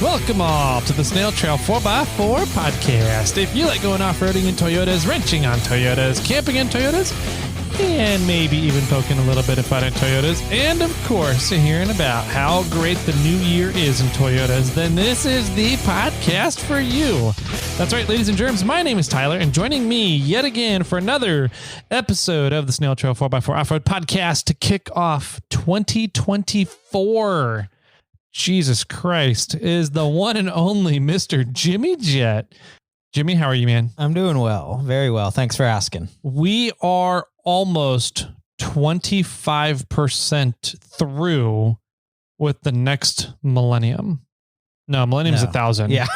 Welcome all to the Snail Trail 4x4 podcast. If you like going off-roading in Toyotas, wrenching on Toyotas, camping in Toyotas, and maybe even poking a little bit of fun at Toyotas, and of course, hearing about how great the new year is in Toyotas, then this is the podcast for you. That's right, ladies and germs. My name is Tyler, and joining me yet again for another episode of the Snail Trail 4x4 Offroad podcast to kick off 2024. Jesus Christ, is the one and only Mr. Jimmy Jet. Jimmy, how are you, man? I'm doing well. Very well. Thanks for asking. We are almost 25% through with the next millennium. No, millennium's 1,000. Yeah.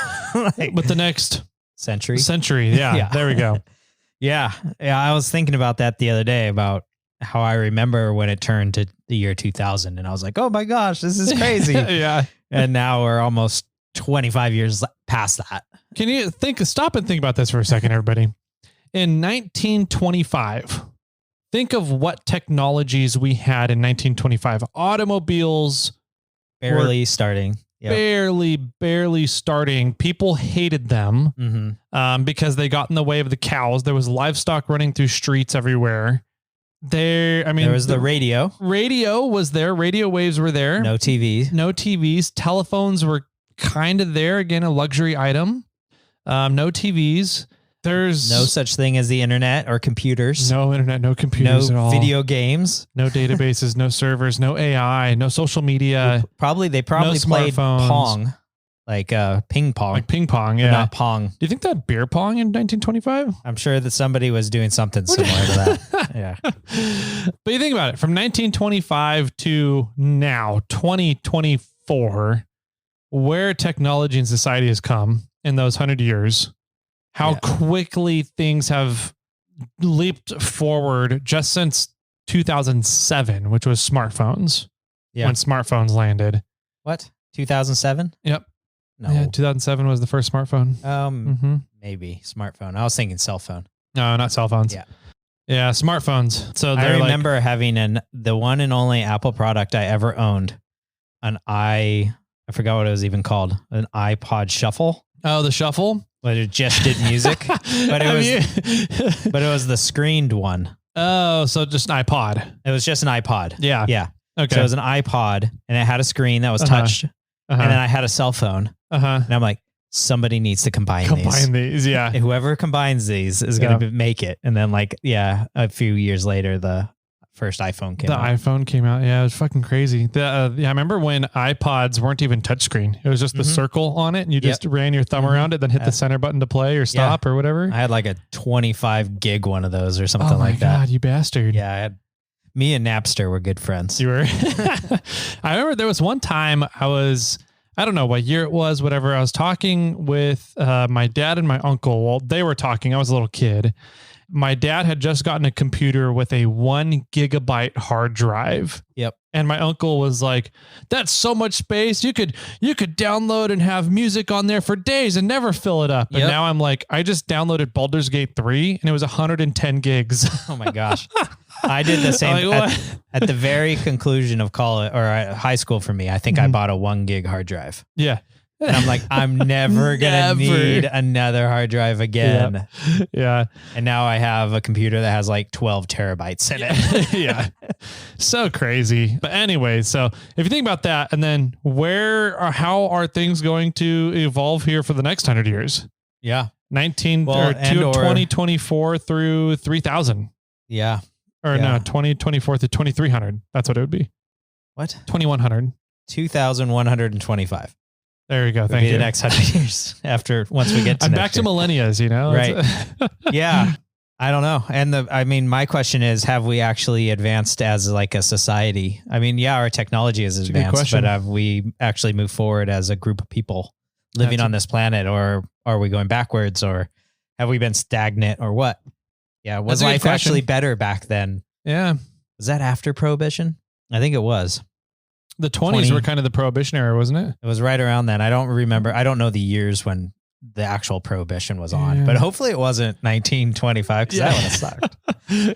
With the next century. Yeah. There we go. Yeah. I was thinking about that the other day about how I remember when it turned to the year 2000, and I was like, oh my gosh, this is crazy. Yeah. And now we're almost 25 years past that. Can you stop and think about this for a second, everybody? In 1925, think of what technologies we had in 1925. Automobiles barely starting. Yep. Barely starting. People hated them because they got in the way of the cows. There was livestock running through streets everywhere. There was the radio. Radio was there. Radio waves were there. No TVs. Telephones were kind of there. Again, a luxury item. No TVs. There's no such thing as the internet or computers. No internet, no computers at all. No video games. No databases, no servers, no AI, no social media. They probably played Pong. Like ping pong. Like ping pong, yeah. Not Pong. Do you think that beer pong in 1925? I'm sure that somebody was doing something similar to that. Yeah. But you think about it, from 1925 to now, 2024, where technology and society has come in those 100 years, how quickly things have leaped forward just since 2007, which was smartphones. Yeah. When smartphones landed. What? 2007? Yep. No. Yeah, 2007 was the first smartphone. Maybe smartphone. I was thinking cell phone. No, not cell phones. Yeah, smartphones. So I remember having the one and only Apple product I ever owned. I forgot what it was even called. An iPod Shuffle. Oh, the Shuffle? But it just did music. but it was the screened one. Oh, so just an iPod. It was just an iPod. Yeah. Yeah. Okay. So it was an iPod and it had a screen that was touched. And then I had a cell phone. And I'm like, somebody needs to combine these. Yeah. And whoever combines these is going to make it. And then a few years later, the first iPhone came out. The iPhone came out. Yeah, it was fucking crazy. I remember when iPods weren't even touchscreen. It was just the circle on it, and you just ran your thumb around it, then hit the center button to play or stop or whatever. I had like a 25 gig one of those or something like that. Oh my God, you bastard. Yeah, me and Napster were good friends. You were? I remember there was one time I don't know what year it was, whatever. I was talking with my dad and my uncle. Well, they were talking. I was a little kid. My dad had just gotten a computer with a 1 gigabyte hard drive. Yep. And my uncle was like, that's so much space. You could download and have music on there for days and never fill it up. And now I'm like, I just downloaded Baldur's Gate 3 and it was 110 gigs. Oh my gosh. I did the same at the very conclusion of college or high school for me. I think I bought a 1 gig hard drive. Yeah. And I'm like, I'm never going to need another hard drive again. Yeah. And now I have a computer that has like 12 terabytes in it. Yeah. So crazy. But anyway, so if you think about that, and then how are things going to evolve here for the next 100 years? Yeah. 2024 through 3000. Yeah. Or no, 2024 to 2300. That's what it would be. What? 2100. 2125. There you go. Thank you. The next 100 years once we get to I'm back to millennials, Right. Yeah. I don't know. And my question is, have we actually advanced as like a society? I mean, our technology has advanced, but have we actually moved forward as a group of people living on this planet, or are we going backwards, or have we been stagnant, or what? Yeah. Was life actually better back then? Yeah. Was that after Prohibition? I think it was. The 20s were kind of the Prohibition era, wasn't it? It was right around then. I don't remember. I don't know the years when the actual Prohibition was on, but hopefully it wasn't 1925 because that would have sucked.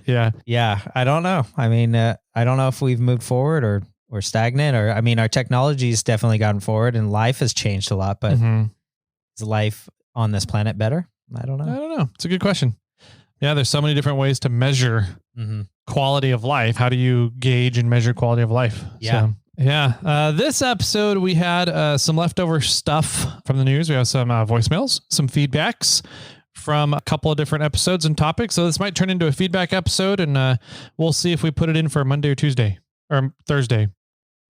Yeah. Yeah. I don't know. I mean, I don't know if we've moved forward we're stagnant, or I mean, our technology's definitely gotten forward and life has changed a lot, but is life on this planet better? I don't know. It's a good question. Yeah, there's so many different ways to measure quality of life. How do you gauge and measure quality of life? Yeah. So, yeah. This episode, we had some leftover stuff from the news. We have some voicemails, some feedbacks from a couple of different episodes and topics. So this might turn into a feedback episode, and we'll see if we put it in for Monday or Tuesday or Thursday.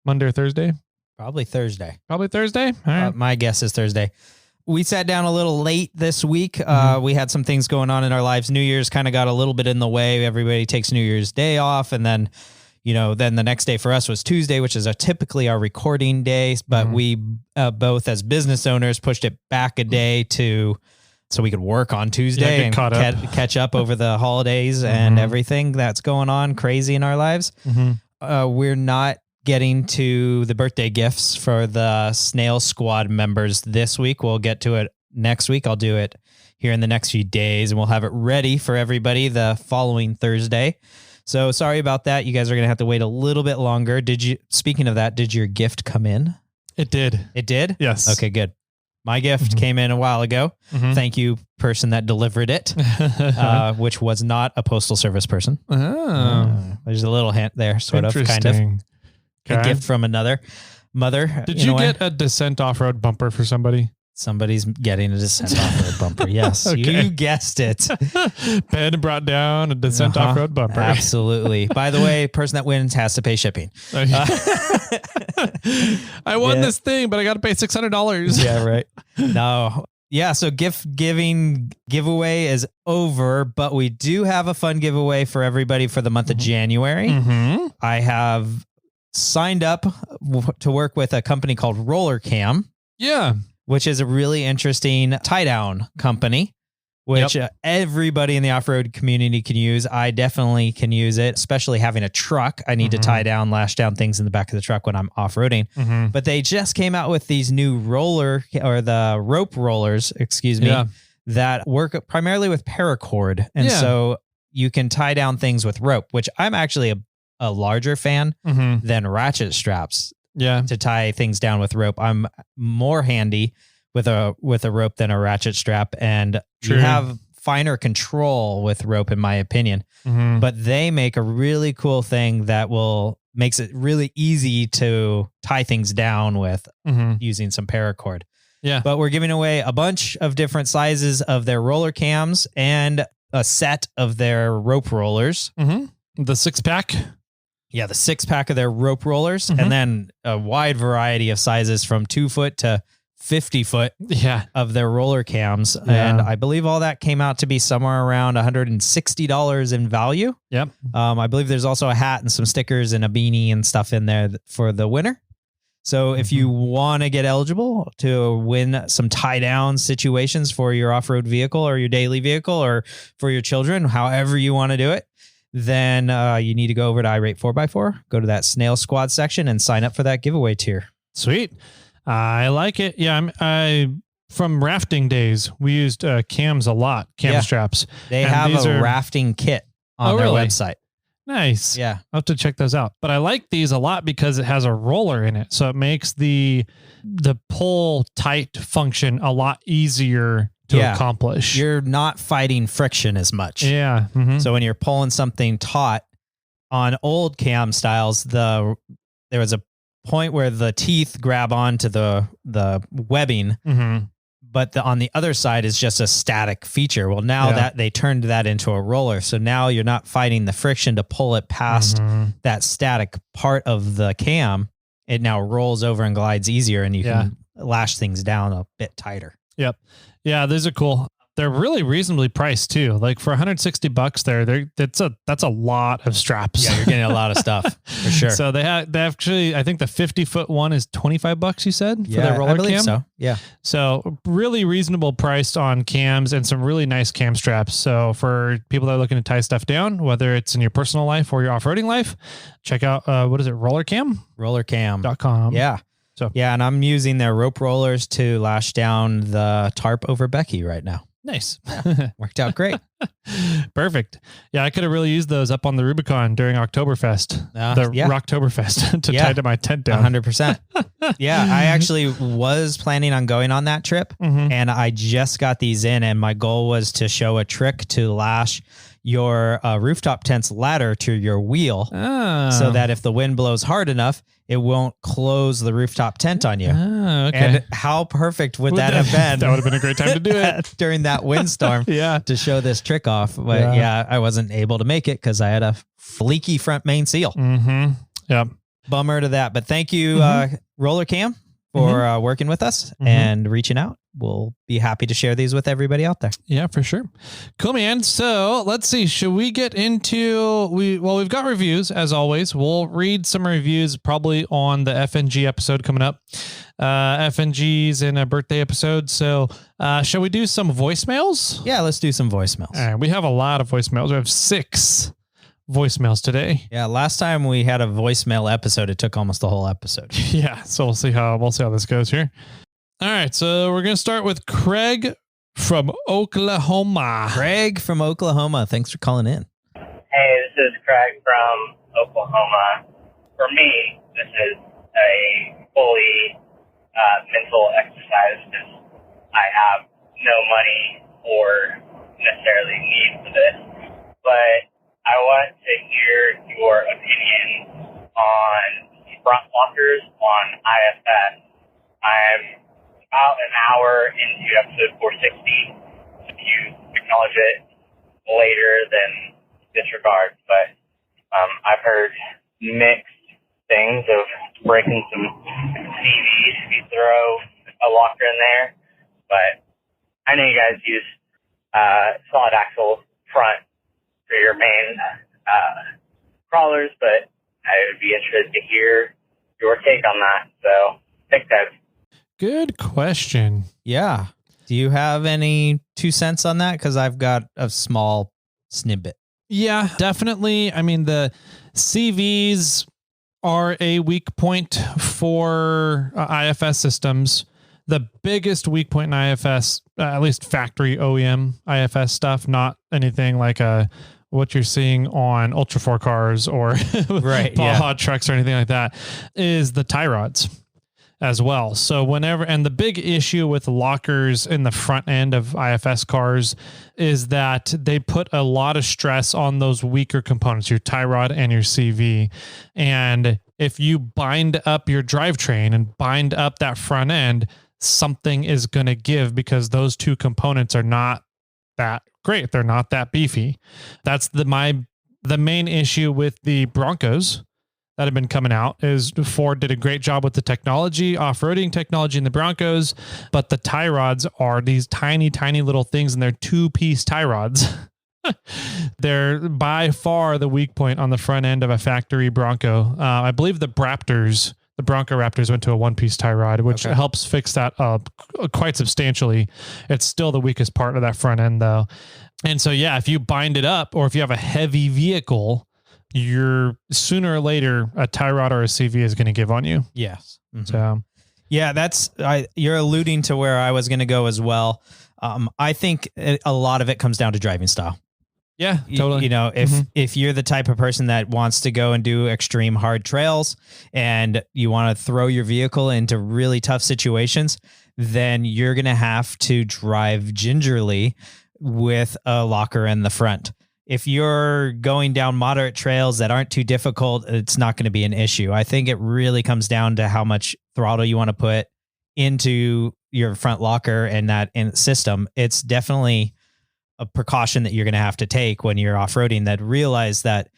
Monday or Thursday? Probably Thursday. All right. My guess is Thursday. We sat down a little late this week. We had some things going on in our lives. New Year's kind of got a little bit in the way. Everybody takes New Year's Day off. And then, then the next day for us was Tuesday, which is typically our recording day. But we both as business owners pushed it back a day so we could work on Tuesday and catch up over the holidays and everything that's going on crazy in our lives. We're not getting to the birthday gifts for the Snail Squad members this week. We'll get to it next week. I'll do it here in the next few days, and we'll have it ready for everybody the following Thursday. So sorry about that. You guys are going to have to wait a little bit longer. Speaking of that, did your gift come in? It did. It did? Yes. Okay, good. My gift came in a while ago. Thank you, person that delivered it, which was not a postal service person. There's a little hint there, sort of, kind of. A gift from another mother. Did you get a Descent Offroad bumper for somebody? Somebody's getting a Descent Offroad bumper. Yes, you guessed it. Ben brought down a Descent Offroad bumper. Absolutely. By the way, person that wins has to pay shipping. I won this thing, but I got to pay $600. Yeah, right. No. Yeah, so gift giving giveaway is over, but we do have a fun giveaway for everybody for the month of January. I have signed up to work with a company called Roller Cam. Yeah. Which is a really interesting tie-down company, which everybody in the off-road community can use. I definitely can use it, especially having a truck. I need to tie down, lash down things in the back of the truck when I'm off-roading. But they just came out with these new the rope rollers, that work primarily with paracord. And so you can tie down things with rope, which I'm actually a larger fan than ratchet straps. To tie things down with rope. I'm more handy with a rope than a ratchet strap, and you have finer control with rope, in my opinion. But they make a really cool thing that makes it really easy to tie things down with using some paracord. Yeah. But we're giving away a bunch of different sizes of their roller cams and a set of their rope rollers. The 6-pack. Yeah, the 6-pack of their rope rollers, and then a wide variety of sizes from 2 foot to 50 foot of their roller cams. And I believe all that came out to be somewhere around $160 in value. Yep. I believe there's also a hat and some stickers and a beanie and stuff in there for the winner. So if you want to get eligible to win some tie-down situations for your off-road vehicle or your daily vehicle or for your children, however you want to do it, then you need to go over to iRate 4x4, go to that Snail Squad section and sign up for that giveaway tier. Sweet. I like it. Yeah, from rafting days, we used cams a lot, straps. They have a rafting kit on their website. Nice. Yeah. I'll have to check those out. But I like these a lot because it has a roller in it. So it makes the pull tight function a lot easier to accomplish. You're not fighting friction as much. Yeah. So when you're pulling something taut on old cam styles, there was a point where the teeth grab onto the webbing, but on the other side is just a static feature. Well, now that they turned that into a roller, so now you're not fighting the friction to pull it past that static part of the cam. It now rolls over and glides easier, and you can lash things down a bit tighter. Yep. Yeah, those are cool. They're really reasonably priced too. Like for $160 that's a lot of straps. Yeah, you're getting a lot of stuff for sure. So they actually, I think the 50-foot one is $25, you said, for their roller I believe cam. So. Yeah. So really reasonable priced on cams and some really nice cam straps. So for people that are looking to tie stuff down, whether it's in your personal life or your off-roading life, check out, what is it? Rollercam? Rollercam.com. Yeah. So, and I'm using their rope rollers to lash down the tarp over Becky right now. Nice. Worked out great. Perfect. Yeah, I could have really used those up on the Rubicon during Oktoberfest. Rocktoberfest to tie to my tent down. 100%. Yeah, I actually was planning on going on that trip, and I just got these in, and my goal was to show a trick to lash your rooftop tent's ladder to your wheel so that if the wind blows hard enough, it won't close the rooftop tent on you. Okay. And how perfect would that have been? That would have been a great time to do it. During that windstorm to show this trick off. But I wasn't able to make it because I had a fleeky front main seal. Yep. Bummer to that. But thank you, Roller Cam, for working with us and reaching out. We'll be happy to share these with everybody out there. Yeah, for sure. Cool, man. So let's see. Should we get into, we've got reviews as always. We'll read some reviews probably on the FNG episode coming up. FNG's in a birthday episode. So shall we do some voicemails? Yeah, let's do some voicemails. All right, we have a lot of voicemails. We have 6 voicemails today. Yeah, last time we had a voicemail episode, it took almost the whole episode. Yeah, so we'll see how this goes here. All right, so we're going to start with Craig from Oklahoma. Craig from Oklahoma, thanks for calling in. Hey, this is Craig from Oklahoma. For me, this is a fully mental exercise because I have no money or necessarily need for this. But I want to hear your opinion on front lockers on IFS. I'm about an hour into episode 460. If you acknowledge it later, then disregard. But I've heard mixed things of breaking some CVs if you throw a locker in there. But I know you guys use solid axle front for your main crawlers, but I would be interested to hear your take on that. So thanks, guys. Good question. Yeah. Do you have any 2 cents on that? Because I've got a small snippet. Yeah, definitely. I mean, the CVs are a weak point for IFS systems. The biggest weak point in IFS, at least factory OEM IFS stuff, not anything like what you're seeing on Ultra 4 cars or Baja trucks or anything like that, is the tie rods as well. So and the big issue with lockers in the front end of IFS cars is that they put a lot of stress on those weaker components, your tie rod and your CV. And if you bind up your drivetrain and bind up that front end, something is going to give because those 2 components are not that great. They're not that beefy. That's the main issue with the Broncos that have been coming out. Is Ford did a great job with the technology, off-roading technology in the Broncos, but the tie rods are these tiny, tiny little things, and they're 2-piece tie rods. They're by far the weak point on the front end of a factory Bronco. I believe the Bronco Raptors went to a 1-piece tie rod, which helps fix that up quite substantially. It's still the weakest part of that front end, though. And so, yeah, if you bind it up, or if you have a heavy vehicle, you're sooner or later a tie rod or a CV is going to give on you. Yes. So, yeah, you're alluding to where I was going to go as well. I think a lot of it comes down to driving style. Yeah, totally. You know, if you're the type of person that wants to go and do extreme hard trails and you want to throw your vehicle into really tough situations, then you're going to have to drive gingerly with a locker in the front. If you're going down moderate trails that aren't too difficult, it's not going to be an issue. I think it really comes down to how much throttle you want to put into your front locker and that system. It's definitely a precaution that you're going to have to take when you're off-roading, that realize that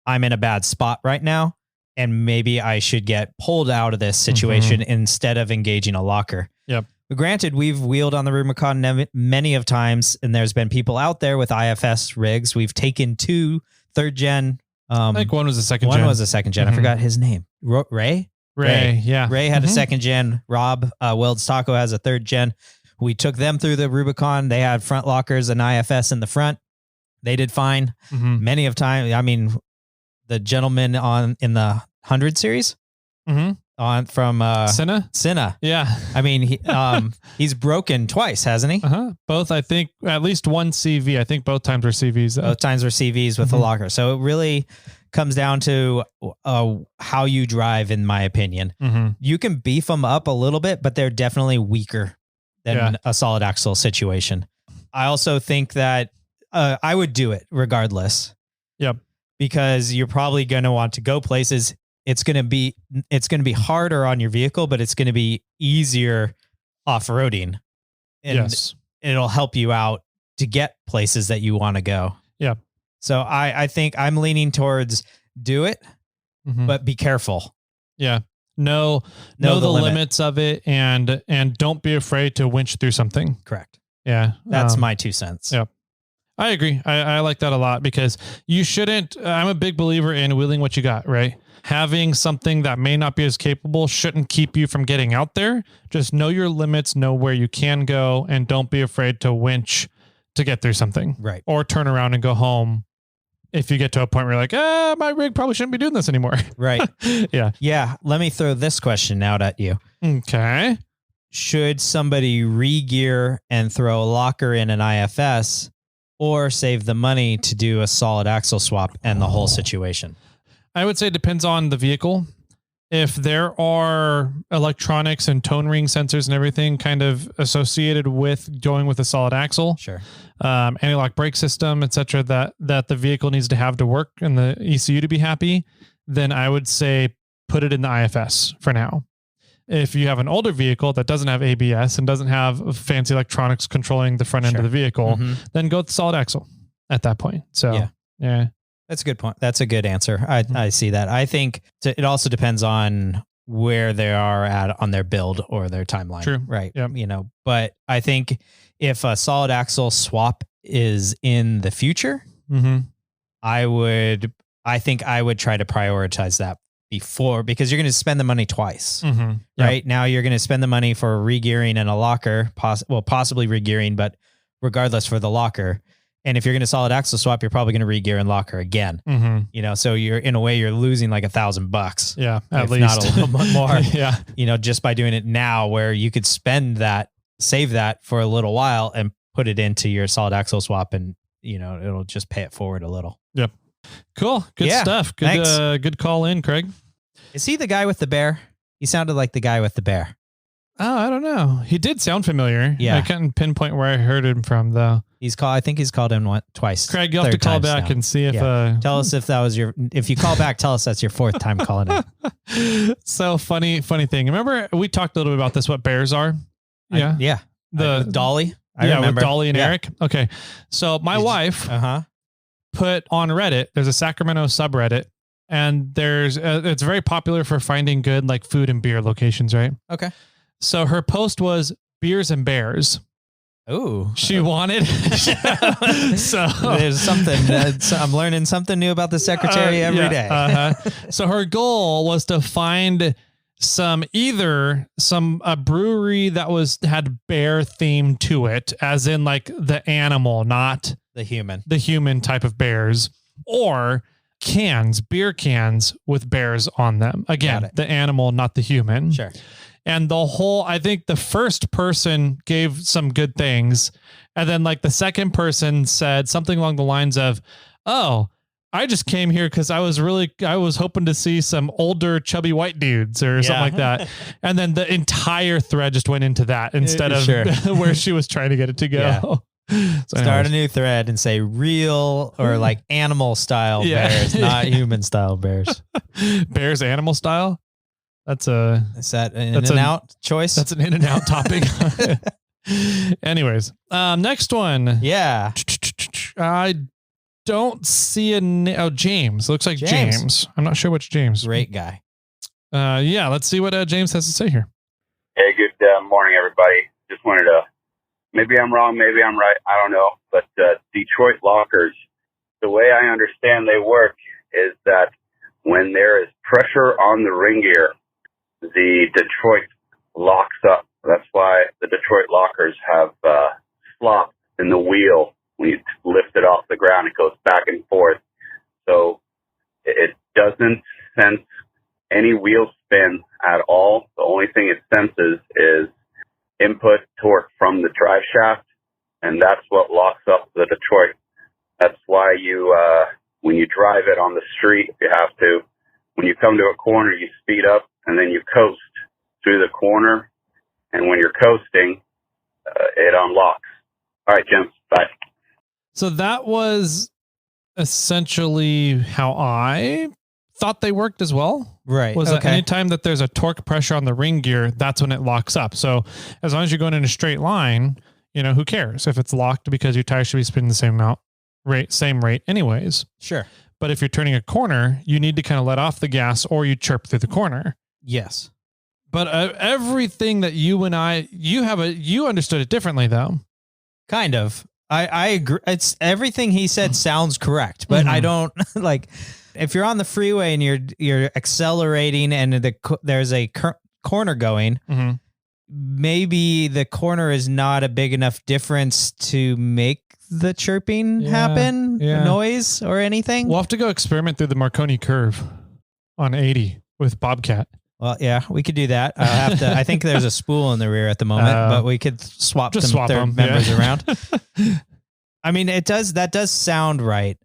I'm in a bad spot right now and maybe I should get pulled out of this situation instead of engaging a locker. Yep. Granted, we've wheeled on the Rubicon many of times, and there's been people out there with IFS rigs. We've taken 2 3rd-gen. I think one was a second gen. One was a second gen. I forgot his name. Ray, yeah. Ray had a second gen. Rob Welds Taco has a 3rd-gen. We took them through the Rubicon. They had front lockers and IFS in the front. They did fine. Many of time. I mean, the gentleman in the 100 series, from Cinna. Yeah. I mean, he's broken twice, hasn't he? Both, I think, at least one CV. I think both times were CVs. Both times were CVs with the locker. So it really comes down to how you drive, in my opinion. You can beef them up a little bit, but they're definitely weaker than a solid axle situation. I also think that I would do it regardless. Yep. Because you're probably going to want to go places. It's going to be harder on your vehicle, but it's going to be easier off-roading. And it'll help you out to get places that you want to go. Yeah. So I think I'm leaning towards do it, but be careful. Yeah. Know the limits of it and don't be afraid to winch through something. Correct. Yeah. That's my 2 cents. Yeah. I agree. I like that a lot because you shouldn't, I'm a big believer in wheeling what you got, right? Having something that may not be as capable shouldn't keep you from getting out there. Just know your limits, know where you can go, and don't be afraid to winch to get through something. Right. Or turn around and go home if you get to a point where you're like, my rig probably shouldn't be doing this anymore. Right. Yeah. Yeah. Let me throw this question out at you. Okay. Should somebody re-gear and throw a locker in an IFS or save the money to do a solid axle swap and the whole situation? I would say it depends on the vehicle. If there are electronics and tone ring sensors and everything kind of associated with going with a solid axle, sure, anti-lock brake system, etc., that the vehicle needs to have to work and the ECU to be happy, then I would say put it in the IFS for now. If you have an older vehicle that doesn't have ABS and doesn't have fancy electronics controlling the front end of the vehicle, then go with the solid axle at that point. So, yeah. That's a good point. That's a good answer. I see that. I think it also depends on where they are at on their build or their timeline. True. Right. Yep. But I think if a solid axle swap is in the future, I think I would try to prioritize that before, because you're going to spend the money twice, right? Now you're going to spend the money for re-gearing and a locker, possibly re-gearing, but regardless for the locker. And if you're going to solid axle swap, you're probably going to re-gear and locker again. So you're in a way you're losing like $1,000. Yeah, at least not a little bit more. Yeah, just by doing it now, where you could save that for a little while and put it into your solid axle swap, and it'll just pay it forward a little. Yep. Cool. Good stuff. Good. Good call in, Craig. Is he the guy with the bear? He sounded like the guy with the bear. Oh, I don't know. He did sound familiar. Yeah. I couldn't pinpoint where I heard him from though. I think he's called him twice. Craig, you'll have to call back and see if, tell us if you call back, tell us that's your fourth time calling in. So funny thing. Remember we talked a little bit about this, what bears are? Yeah. The Dolly. I remember. With Dolly and Eric. Okay. So my wife put on Reddit, there's a Sacramento subreddit, and it's very popular for finding good like food and beer locations, right? Okay. So her post was beers and bears. Oh, she wanted. So there's something. I'm learning something new about the secretary every day. So her goal was to find a brewery that had bear theme to it, as in like the animal, not the human type of bears, or beer cans with bears on them. Again, the animal, not the human. Sure. And I think the first person gave some good things. And then like the second person said something along the lines of, "Oh, I just came here because I was hoping to see some older chubby white dudes," or something like that. And then the entire thread just went into that instead of where she was trying to get it to go. Yeah. So start a new thread and say real or like animal style bears, not human style bears. Bears animal style. Is that an In-N-Out choice? That's an In-N-Out topic. Anyways, next one. Yeah. I don't see James. Looks like James. I'm not sure which James. Great guy. Let's see what James has to say here. Hey, good morning, everybody. Just wanted to, maybe I'm wrong, maybe I'm right, I don't know, but Detroit lockers, the way I understand they work is that when there is pressure on the ring gear, the Detroit locks up. That's why the Detroit lockers have slop in the wheel. When you lift it off the ground, it goes back and forth. So it doesn't sense any wheel spin at all, the only thing it senses is input torque from the drive shaft, and that's what locks up the Detroit. That's why you, when you drive it on the street, if you have to, when you come to a corner, you speed up and then you coast through the corner. And when you're coasting, it unlocks. All right, Jim, bye. So that was essentially how I thought they worked as well. Right. Was that anytime that there's a torque pressure on the ring gear, that's when it locks up. So as long as you're going in a straight line, who cares if it's locked, because your tires should be spinning the same rate anyways. Sure. But if you're turning a corner, you need to kind of let off the gas or you chirp through the corner. Yes. But everything that you understood it differently though. Kind of. I agree. It's everything he said sounds correct, but I don't like if you're on the freeway and you're accelerating and there's a corner going, maybe the corner is not a big enough difference to make the chirping happen, noise or anything. We'll have to go experiment through the Marconi curve on 80 with Bobcat. Well, yeah, we could do that. I think there's a spool in the rear at the moment, but we could swap them members around. I mean, that does sound right.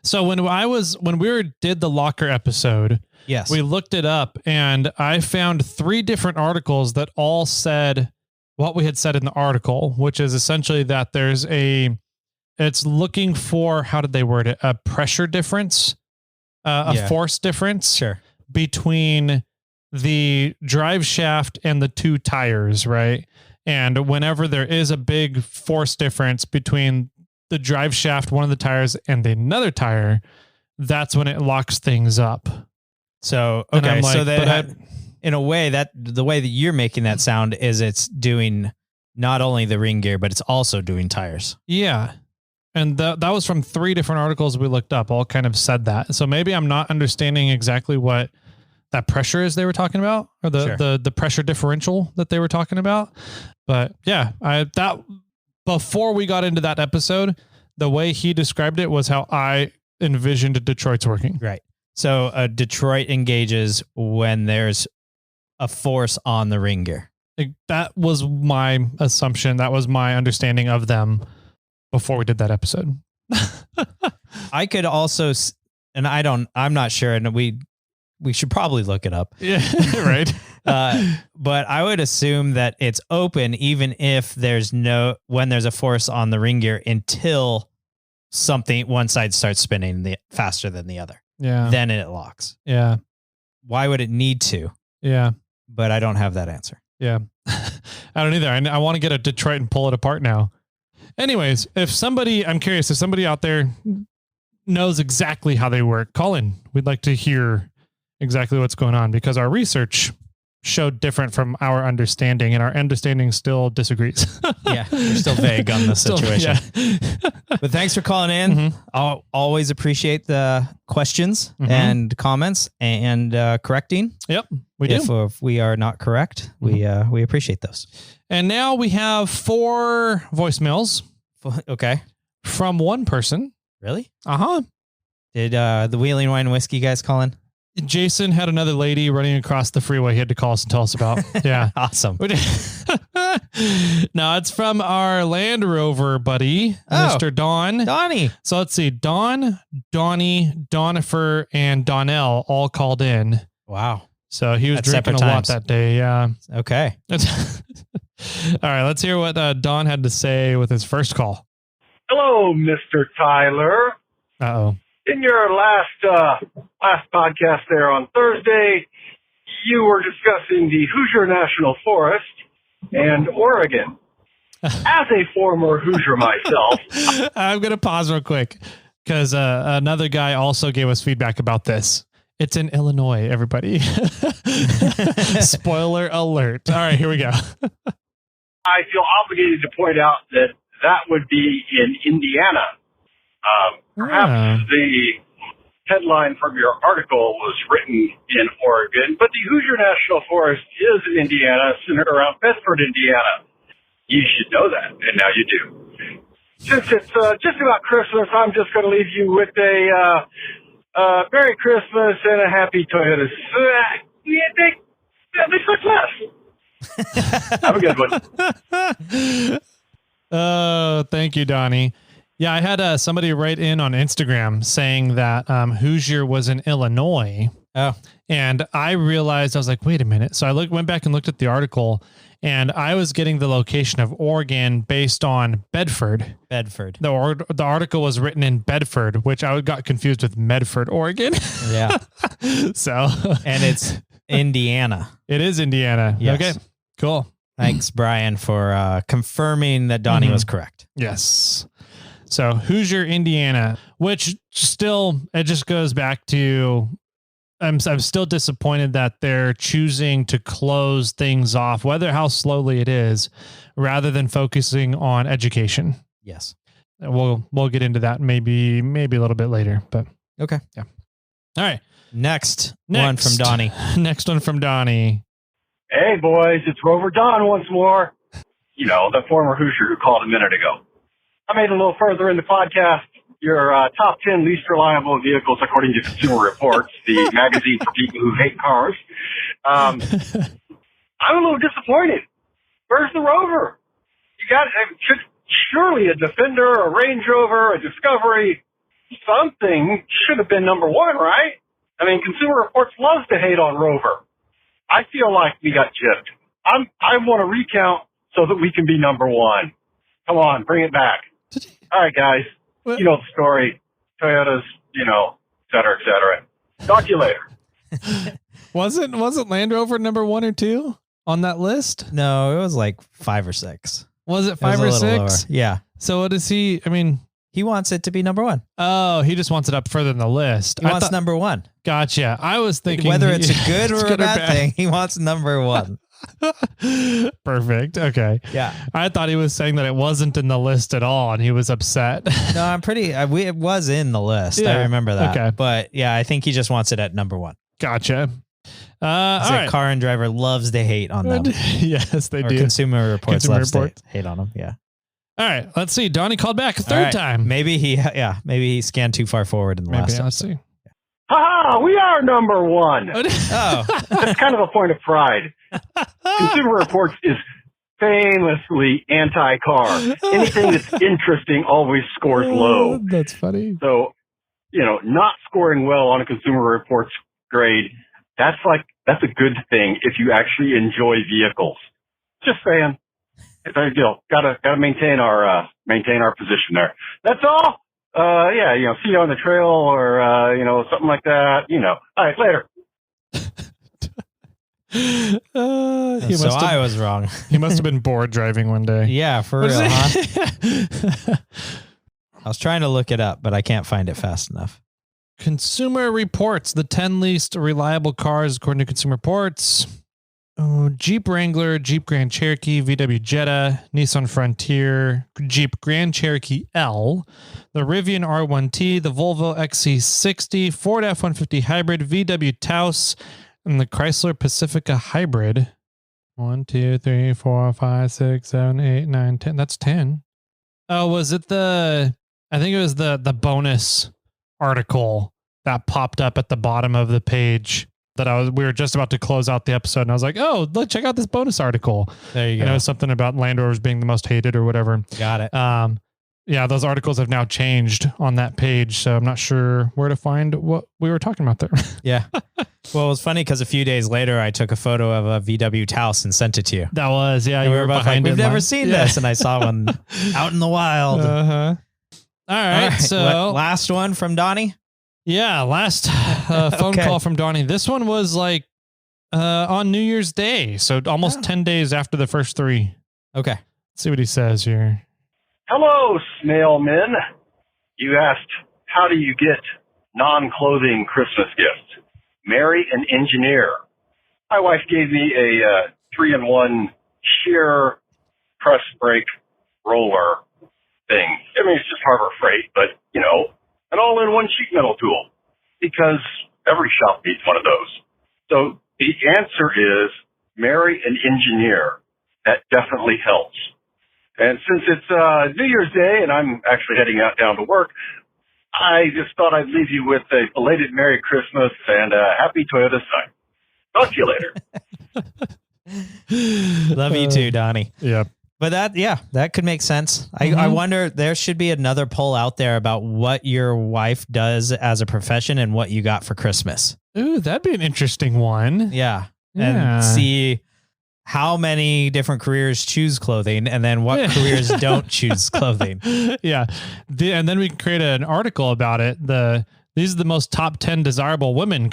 So when we did the locker episode, yes, we looked it up and I found 3 different articles that all said what we had said in the article, which is essentially that it's looking for, how did they word it? A pressure difference, a force difference between the drive shaft and the 2 tires, right? And whenever there is a big force difference between the drive shaft, one of the tires, and another tire, that's when it locks things up. So, okay. So that in a way, that the way that you're making that sound is it's doing not only the ring gear, but it's also doing tires. Yeah. And that was from 3 different articles we looked up, all kind of said that. So maybe I'm not understanding exactly what that pressure is they were talking about, or the pressure differential that they were talking about. But yeah, before we got into that episode, the way he described it was how I envisioned Detroit's working. Right. So Detroit engages when there's a force on the ring gear. That was my assumption. That was my understanding of them before we did that episode. I could also, and I'm not sure, and we should probably look it up. Yeah, right. But I would assume that it's open even if when there's a force on the ring gear until one side starts spinning faster than the other. Yeah. Then it locks. Yeah. Why would it need to? Yeah. But I don't have that answer. Yeah. I don't either. I want to get a Detroit and pull it apart now. Anyways, I'm curious if somebody out there knows exactly how they work, call in. We'd like to hear exactly what's going on, because our research showed different from our understanding, and our understanding still disagrees. Yeah, we're still vague on the situation. But thanks for calling in. I'll always appreciate the questions and comments and correcting. Yep, we do. If we are not correct, we appreciate those. And now we have 4 voicemails. Okay. From one person. Really? Uh-huh. Did the Wheeling Wine Whiskey guys call in? Jason had another lady running across the freeway he had to call us and tell us about. Yeah. Awesome. No, it's from our Land Rover buddy, Mr. Don. Donnie. So let's see. Don, Donnie, Donifer, and Donnell all called in. Wow. So he was drinking a lot that day. Yeah. Okay. All right. Let's hear what Don had to say with his first call. Hello, Mr. Tyler. Uh-oh. In your last podcast there on Thursday, you were discussing the Hoosier National Forest and Oregon. As a former Hoosier myself, I'm going to pause real quick because another guy also gave us feedback about this. It's in Illinois, everybody. Spoiler alert. All right, here we go. I feel obligated to point out that would be in Indiana. Perhaps the headline from your article was written in Oregon, but the Hoosier National Forest is in Indiana, centered around Bedford, Indiana. You should know that, and now you do. Since it's just about Christmas, I'm just going to leave you with a Merry Christmas and a happy Toyota. They suck less. Have a good one. Oh, thank you, Donnie. Yeah, I had somebody write in on Instagram saying that Hoosier was in Illinois. Oh, and I realized, I was like, wait a minute. So I went back and looked at the article, and I was getting the location of Oregon based on Bedford. The article was written in Bedford, which I got confused with Medford, Oregon. Yeah. So, and it's Indiana. It is Indiana. Yes. Okay, cool. Thanks, Brian, for confirming that Donnie was correct. Yes. So Hoosier, Indiana, which still, it just goes back to, I'm still disappointed that they're choosing to close things off, whether how slowly it is, rather than focusing on education. Yes. We'll get into that maybe a little bit later, but okay. Yeah. All right. Next one from Donnie. Next one from Donnie. Hey, boys, it's Rover Don once more. You know, the former Hoosier who called a minute ago. I made a little further in the podcast your top 10 least reliable vehicles according to Consumer Reports, the magazine for people who hate cars. I'm a little disappointed. Where's the Rover? Surely a Defender, a Range Rover, a Discovery, something should have been number one, right? I mean, Consumer Reports loves to hate on Rover. I feel like we got gypped. I want to recount so that we can be number one. Come on, bring it back. All right, guys. What? You know the story. Toyotas, et cetera, et cetera. Talk to you later. Wasn't Land Rover number 1 or 2 on that list? No, it was like 5 or 6. Was it 5 or 6? Lower. Yeah. So what is he? I mean, he wants it to be number 1. Oh, he just wants it up further in the list. He wants number 1. Gotcha. I was thinking whether it's a good or a bad thing, he wants number 1. Perfect. Okay. Yeah. I thought he was saying that it wasn't in the list at all, and he was upset. No, I'm pretty. It was in the list. Yeah. I remember that. Okay. But yeah, I think he just wants it at number 1. Gotcha. All right. Car and Driver loves to hate on them. Yes, they do. Consumer Reports loves to hate on them. Yeah. All right. Let's see. Donnie called back a third time. Maybe he scanned too far forward in the last episode. Let's see. Ha! We are number 1. Oh. That's kind of a point of pride. Consumer Reports is famously anti-car. Anything that's interesting always scores low. That's funny. So, not scoring well on a Consumer Reports grade, that's a good thing if you actually enjoy vehicles. Just saying. Gotta maintain our position there. That's all. See you on the trail or, something like that, All right, later. I was wrong. He must have been bored driving one day. Yeah, for real, huh? I was trying to look it up, but I can't find it fast enough. Consumer Reports, the 10 least reliable cars according to Consumer Reports. Oh, Jeep Wrangler, Jeep Grand Cherokee, VW Jetta, Nissan Frontier, Jeep Grand Cherokee L, the Rivian R1T, the Volvo XC60, Ford F-150 Hybrid, VW Taos, and the Chrysler Pacifica Hybrid. 1, 2, 3, 4, 5, 6, 7, 8, 9, 10. That's 10. Oh, was it I think it was the bonus article that popped up at the bottom of the page that we were just about to close out the episode, and I was like, oh, look, check out this bonus article. There you go. And it was something about Land Rovers being the most hated or whatever. Got it. Yeah, those articles have now changed on that page, so I'm not sure where to find what we were talking about there. Yeah. Well, it was funny because a few days later, I took a photo of a VW Taos and sent it to you. That was, yeah. And we were both like, we've never seen this. And I saw one out in the wild. Uh-huh. All right. So last one from Donnie. Yeah, last phone call from Donnie. This one was like on New Year's Day, so almost 10 days after the first 3. Okay. Let's see what he says here. Hello, Snail Men. You asked, how do you get non-clothing Christmas gifts? Marry an engineer. My wife gave me a 3-in-1 shear press brake roller thing. I mean, it's just Harbor Freight, but, an all-in-one sheet metal tool, because every shop needs one of those. So the answer is marry an engineer. That definitely helps. And since it's New Year's Day and I'm actually heading out down to work, I just thought I'd leave you with a belated Merry Christmas and a happy Toyota Sun. Talk to you later. Love you too, Donnie. Yeah. But that could make sense. I wonder, there should be another poll out there about what your wife does as a profession and what you got for Christmas. Ooh, that'd be an interesting one. Yeah. And see how many different careers choose clothing and then what careers don't choose clothing. Yeah. And then we can create an article about it. These are the most top 10 desirable women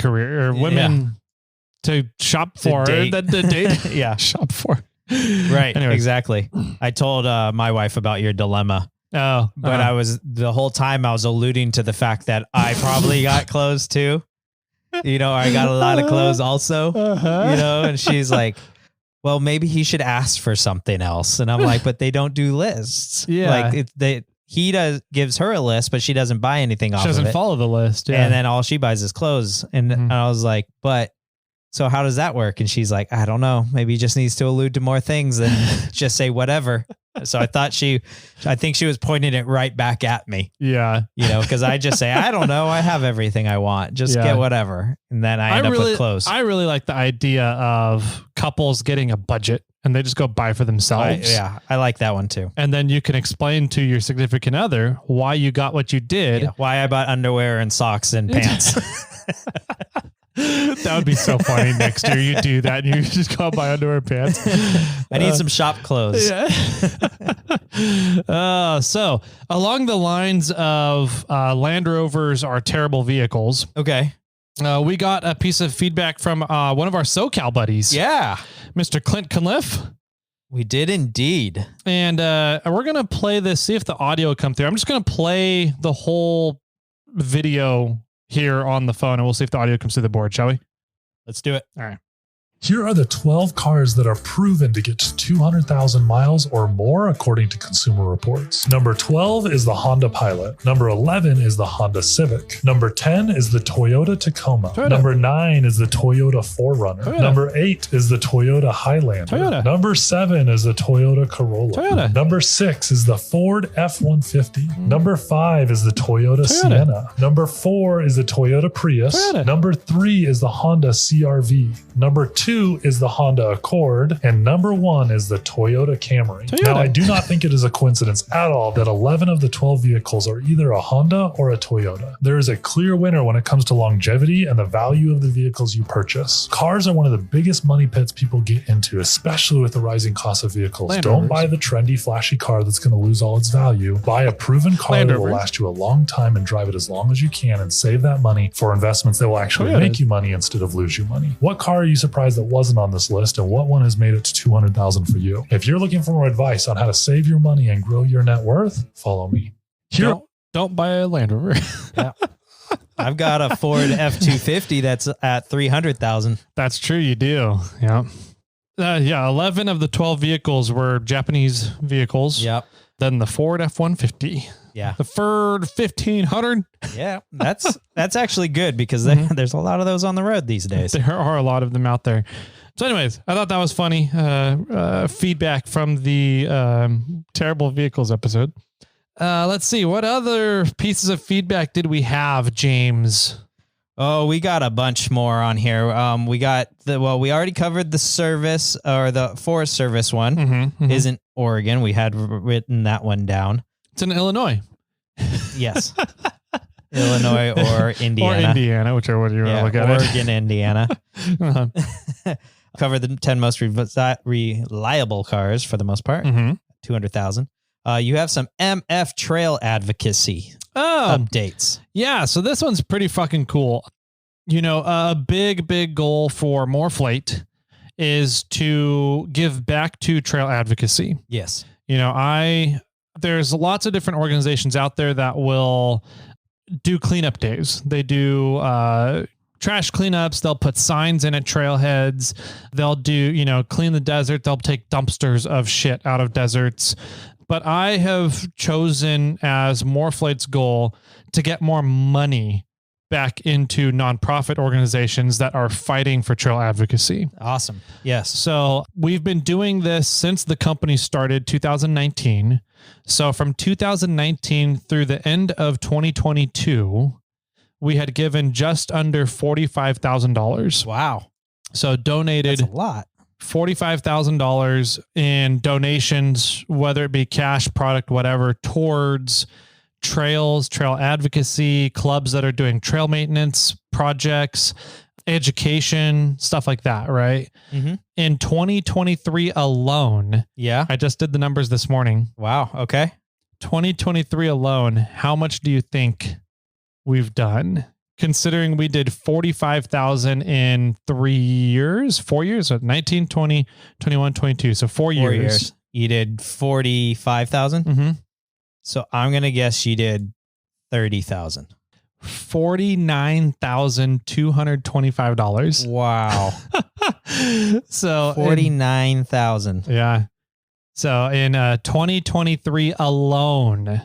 to shop for. To date. Yeah. Shop for. Right. Anyways. Exactly. I told my wife about your dilemma. Oh, but the whole time I was alluding to the fact that I probably got clothes too. I got a lot of clothes also, and she's like, well, maybe he should ask for something else. And I'm like, but they don't do lists. Yeah. Like he gives her a list, but she doesn't buy anything off of it. She doesn't follow the list. Yeah. And then all she buys is clothes. And I was like, so how does that work? And she's like, I don't know. Maybe he just needs to allude to more things than just say whatever. So I think she was pointing it right back at me. Yeah. Because I just say, I don't know. I have everything I want. Just get whatever. And then I end up with clothes. I really like the idea of couples getting a budget and they just go buy for themselves. I like that one too. And then you can explain to your significant other why you got what you did. Yeah, why I bought underwear and socks and pants. That would be so funny. Next year you do that and you just go out buy underwear and pants. I need some shop clothes. Yeah. So along the lines of Land Rovers are terrible vehicles. Okay. We got a piece of feedback from one of our SoCal buddies. Yeah. Mr. Clint Conliff. We did indeed. And we're going to play this, see if the audio come through. I'm just going to play the whole video here on the phone and we'll see if the audio comes through the board, shall we? Let's do it. All right. Here are the 12 cars that are proven to get to 200,000 miles or more according to Consumer Reports. Number 12 is the Honda Pilot. Number 11 is the Honda Civic. Number 10 is the Toyota Tacoma. Number 9 is the Toyota 4Runner. Number 8 is the Toyota Highlander. Number 7 is the Toyota Corolla. Number 6 is the Ford F-150. Number 5 is the Toyota Sienna. Number 4 is the Toyota Prius. Number 3 is the Honda CR-V. Number 2 is the Honda Accord, and number 1 is the Toyota Camry. Now, I do not think it is a coincidence at all that 11 of the 12 vehicles are either a Honda or a Toyota. There is a clear winner when it comes to longevity and the value of the vehicles you purchase. Cars are one of the biggest money pits people get into, especially with the rising cost of vehicles. Don't buy the trendy, flashy car that's going to lose all its value. Buy a proven car that will last you a long time and drive it as long as you can and save that money for investments that will actually make you money instead of lose you money. What car are you surprised that wasn't on this list, and what one has made it to 200,000 for you? If you're looking for more advice on how to save your money and grow your net worth, follow me. Don't buy a Land Rover. Yeah. I've got a Ford F-250 that's at 300,000. That's true. You do. Yeah. 11 of the 12 vehicles were Japanese vehicles. Yep. Then the Ford F-150. Yeah. The Ford 1500. Yeah. That's actually good because there's a lot of those on the road these days. There are a lot of them out there. So anyways, I thought that was funny. Feedback from the terrible vehicles episode. Let's see. What other pieces of feedback did we have, James? Oh, we got a bunch more on here. We already covered the service or the Forest Service one. Isn't Oregon. We had written that one down. It's in Illinois. Yes. Illinois or Indiana. Or Indiana, whichever one you want to look at. Oregon, Indiana. Cover the 10 most reliable cars for the most part. 200,000. You have some MF trail advocacy updates. Yeah, so this one's pretty fucking cool. A big goal for Moreflate is to give back to trail advocacy. Yes. There's lots of different organizations out there that will do cleanup days. They do trash cleanups. They'll put signs in at trailheads. They'll do, clean the desert. They'll take dumpsters of shit out of deserts. But I have chosen as Moreflate's goal to get more money back into nonprofit organizations that are fighting for trail advocacy. Awesome. Yes. So we've been doing this since the company started 2019. So from 2019 through the end of 2022, we had given just under $45,000. Wow. So donated That's a lot. $45,000 in donations, whether it be cash, product, whatever, towards trails, trail advocacy, clubs that are doing trail maintenance projects, education, stuff like that, right? Mm-hmm. In 2023 alone, Yeah. I just did the numbers this morning. Wow. Okay. 2023 alone, how much do you think we've done? Considering we did 45,000 in 3 years, 4 years, so 19, 20, 21, 22. So 4 years. You did 45,000. Mm-hmm. So I'm going to guess you did 30,000. $49,225. Wow. So 49,000. yeah. So in 2023 alone,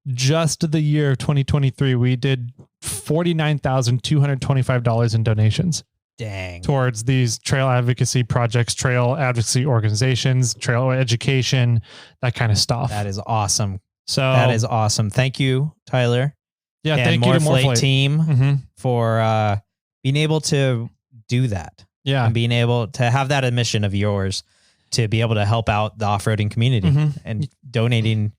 just the year of 2023, we did $49,225 in donations. Dang. Towards these trail advocacy projects, trail advocacy organizations, trail education, that kind of stuff. That is awesome. So That is awesome. Thank you, Tyler. yeah, and thank you to Morphlate team Mm-hmm. for being able to do that. Yeah. And being able to have that mission of yours to be able to help out the off-roading community Mhm. and donating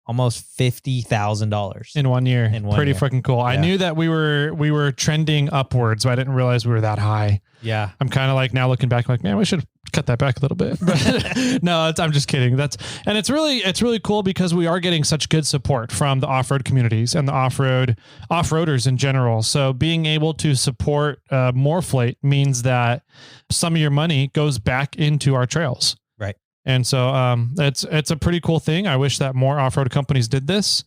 almost $50,000 in 1 year. In 1 Pretty year. freaking cool. I Yeah. knew that we were trending upwards, but I didn't realize we were that high. Yeah. I'm kind of like now looking back, like, man, we should cut that back a little bit. But no, I'm just kidding. It's really cool because we are getting such good support from the off-road communities and the off-roaders in general. So being able to support Morphlate means that some of your money goes back into our trails. Right. And so it's a pretty cool thing. I wish that more off-road companies did this.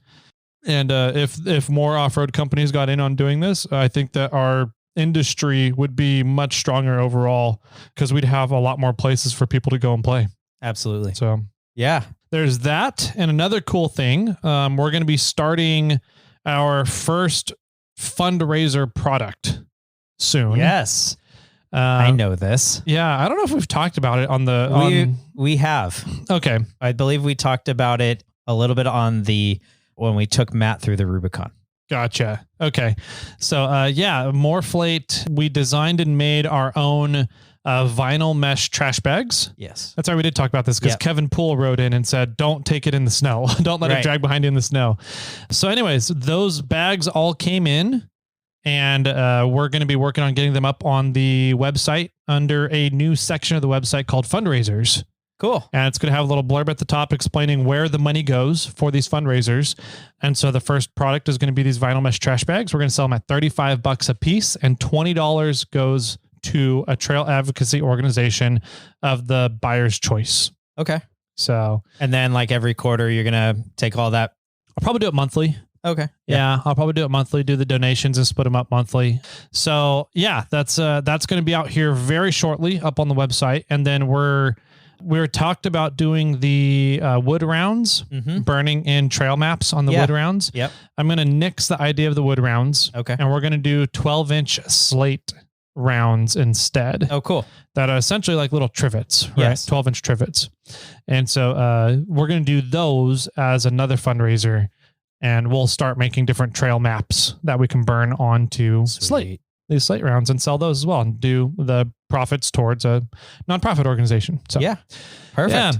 And if more off-road companies got in on doing this, I think that our industry would be much stronger overall because we'd have a lot more places for people to go and play. Absolutely. So Yeah. there's that. And another cool thing, we're going to be starting our first fundraiser product soon. Yes. I know this. Yeah. I don't know if we've talked about it on the, We have. okay. I believe we talked about it a little bit on when we took Matt through the Rubicon. Gotcha. Okay. So, Morphlate, we designed and made our own vinyl mesh trash bags. Yes. That's why we did talk about this because Kevin Poole wrote in and said, don't take it in the snow. Don't let it drag behind you in the snow. So anyways, those bags all came in and we're going to be working on getting them up on the website under a new section of the website called fundraisers. Cool. And it's going to have a little blurb at the top explaining where the money goes for these fundraisers. And so the first product is going to be these vinyl mesh trash bags. We're going to sell them at $35 a piece and $20 goes to a trail advocacy organization of the buyer's choice. Okay. So, and then like every quarter, you're going to take all that. I'll probably do it monthly. Okay. Yeah, I'll probably do it monthly, do the donations and split them up monthly. So yeah, that's going to be out here very shortly up on the website. And then we talked about doing the wood rounds, burning in trail maps on the wood rounds. Yep. I'm going to nix the idea of the wood rounds. Okay. And we're going to do 12-inch slate rounds instead. Oh, cool. That are essentially like little trivets, right? Yes. 12-inch trivets. And so we're going to do those as another fundraiser. And we'll start making different trail maps that we can burn onto these slate rounds and sell those as well and do the profits towards a nonprofit organization. So yeah, perfect. Yeah.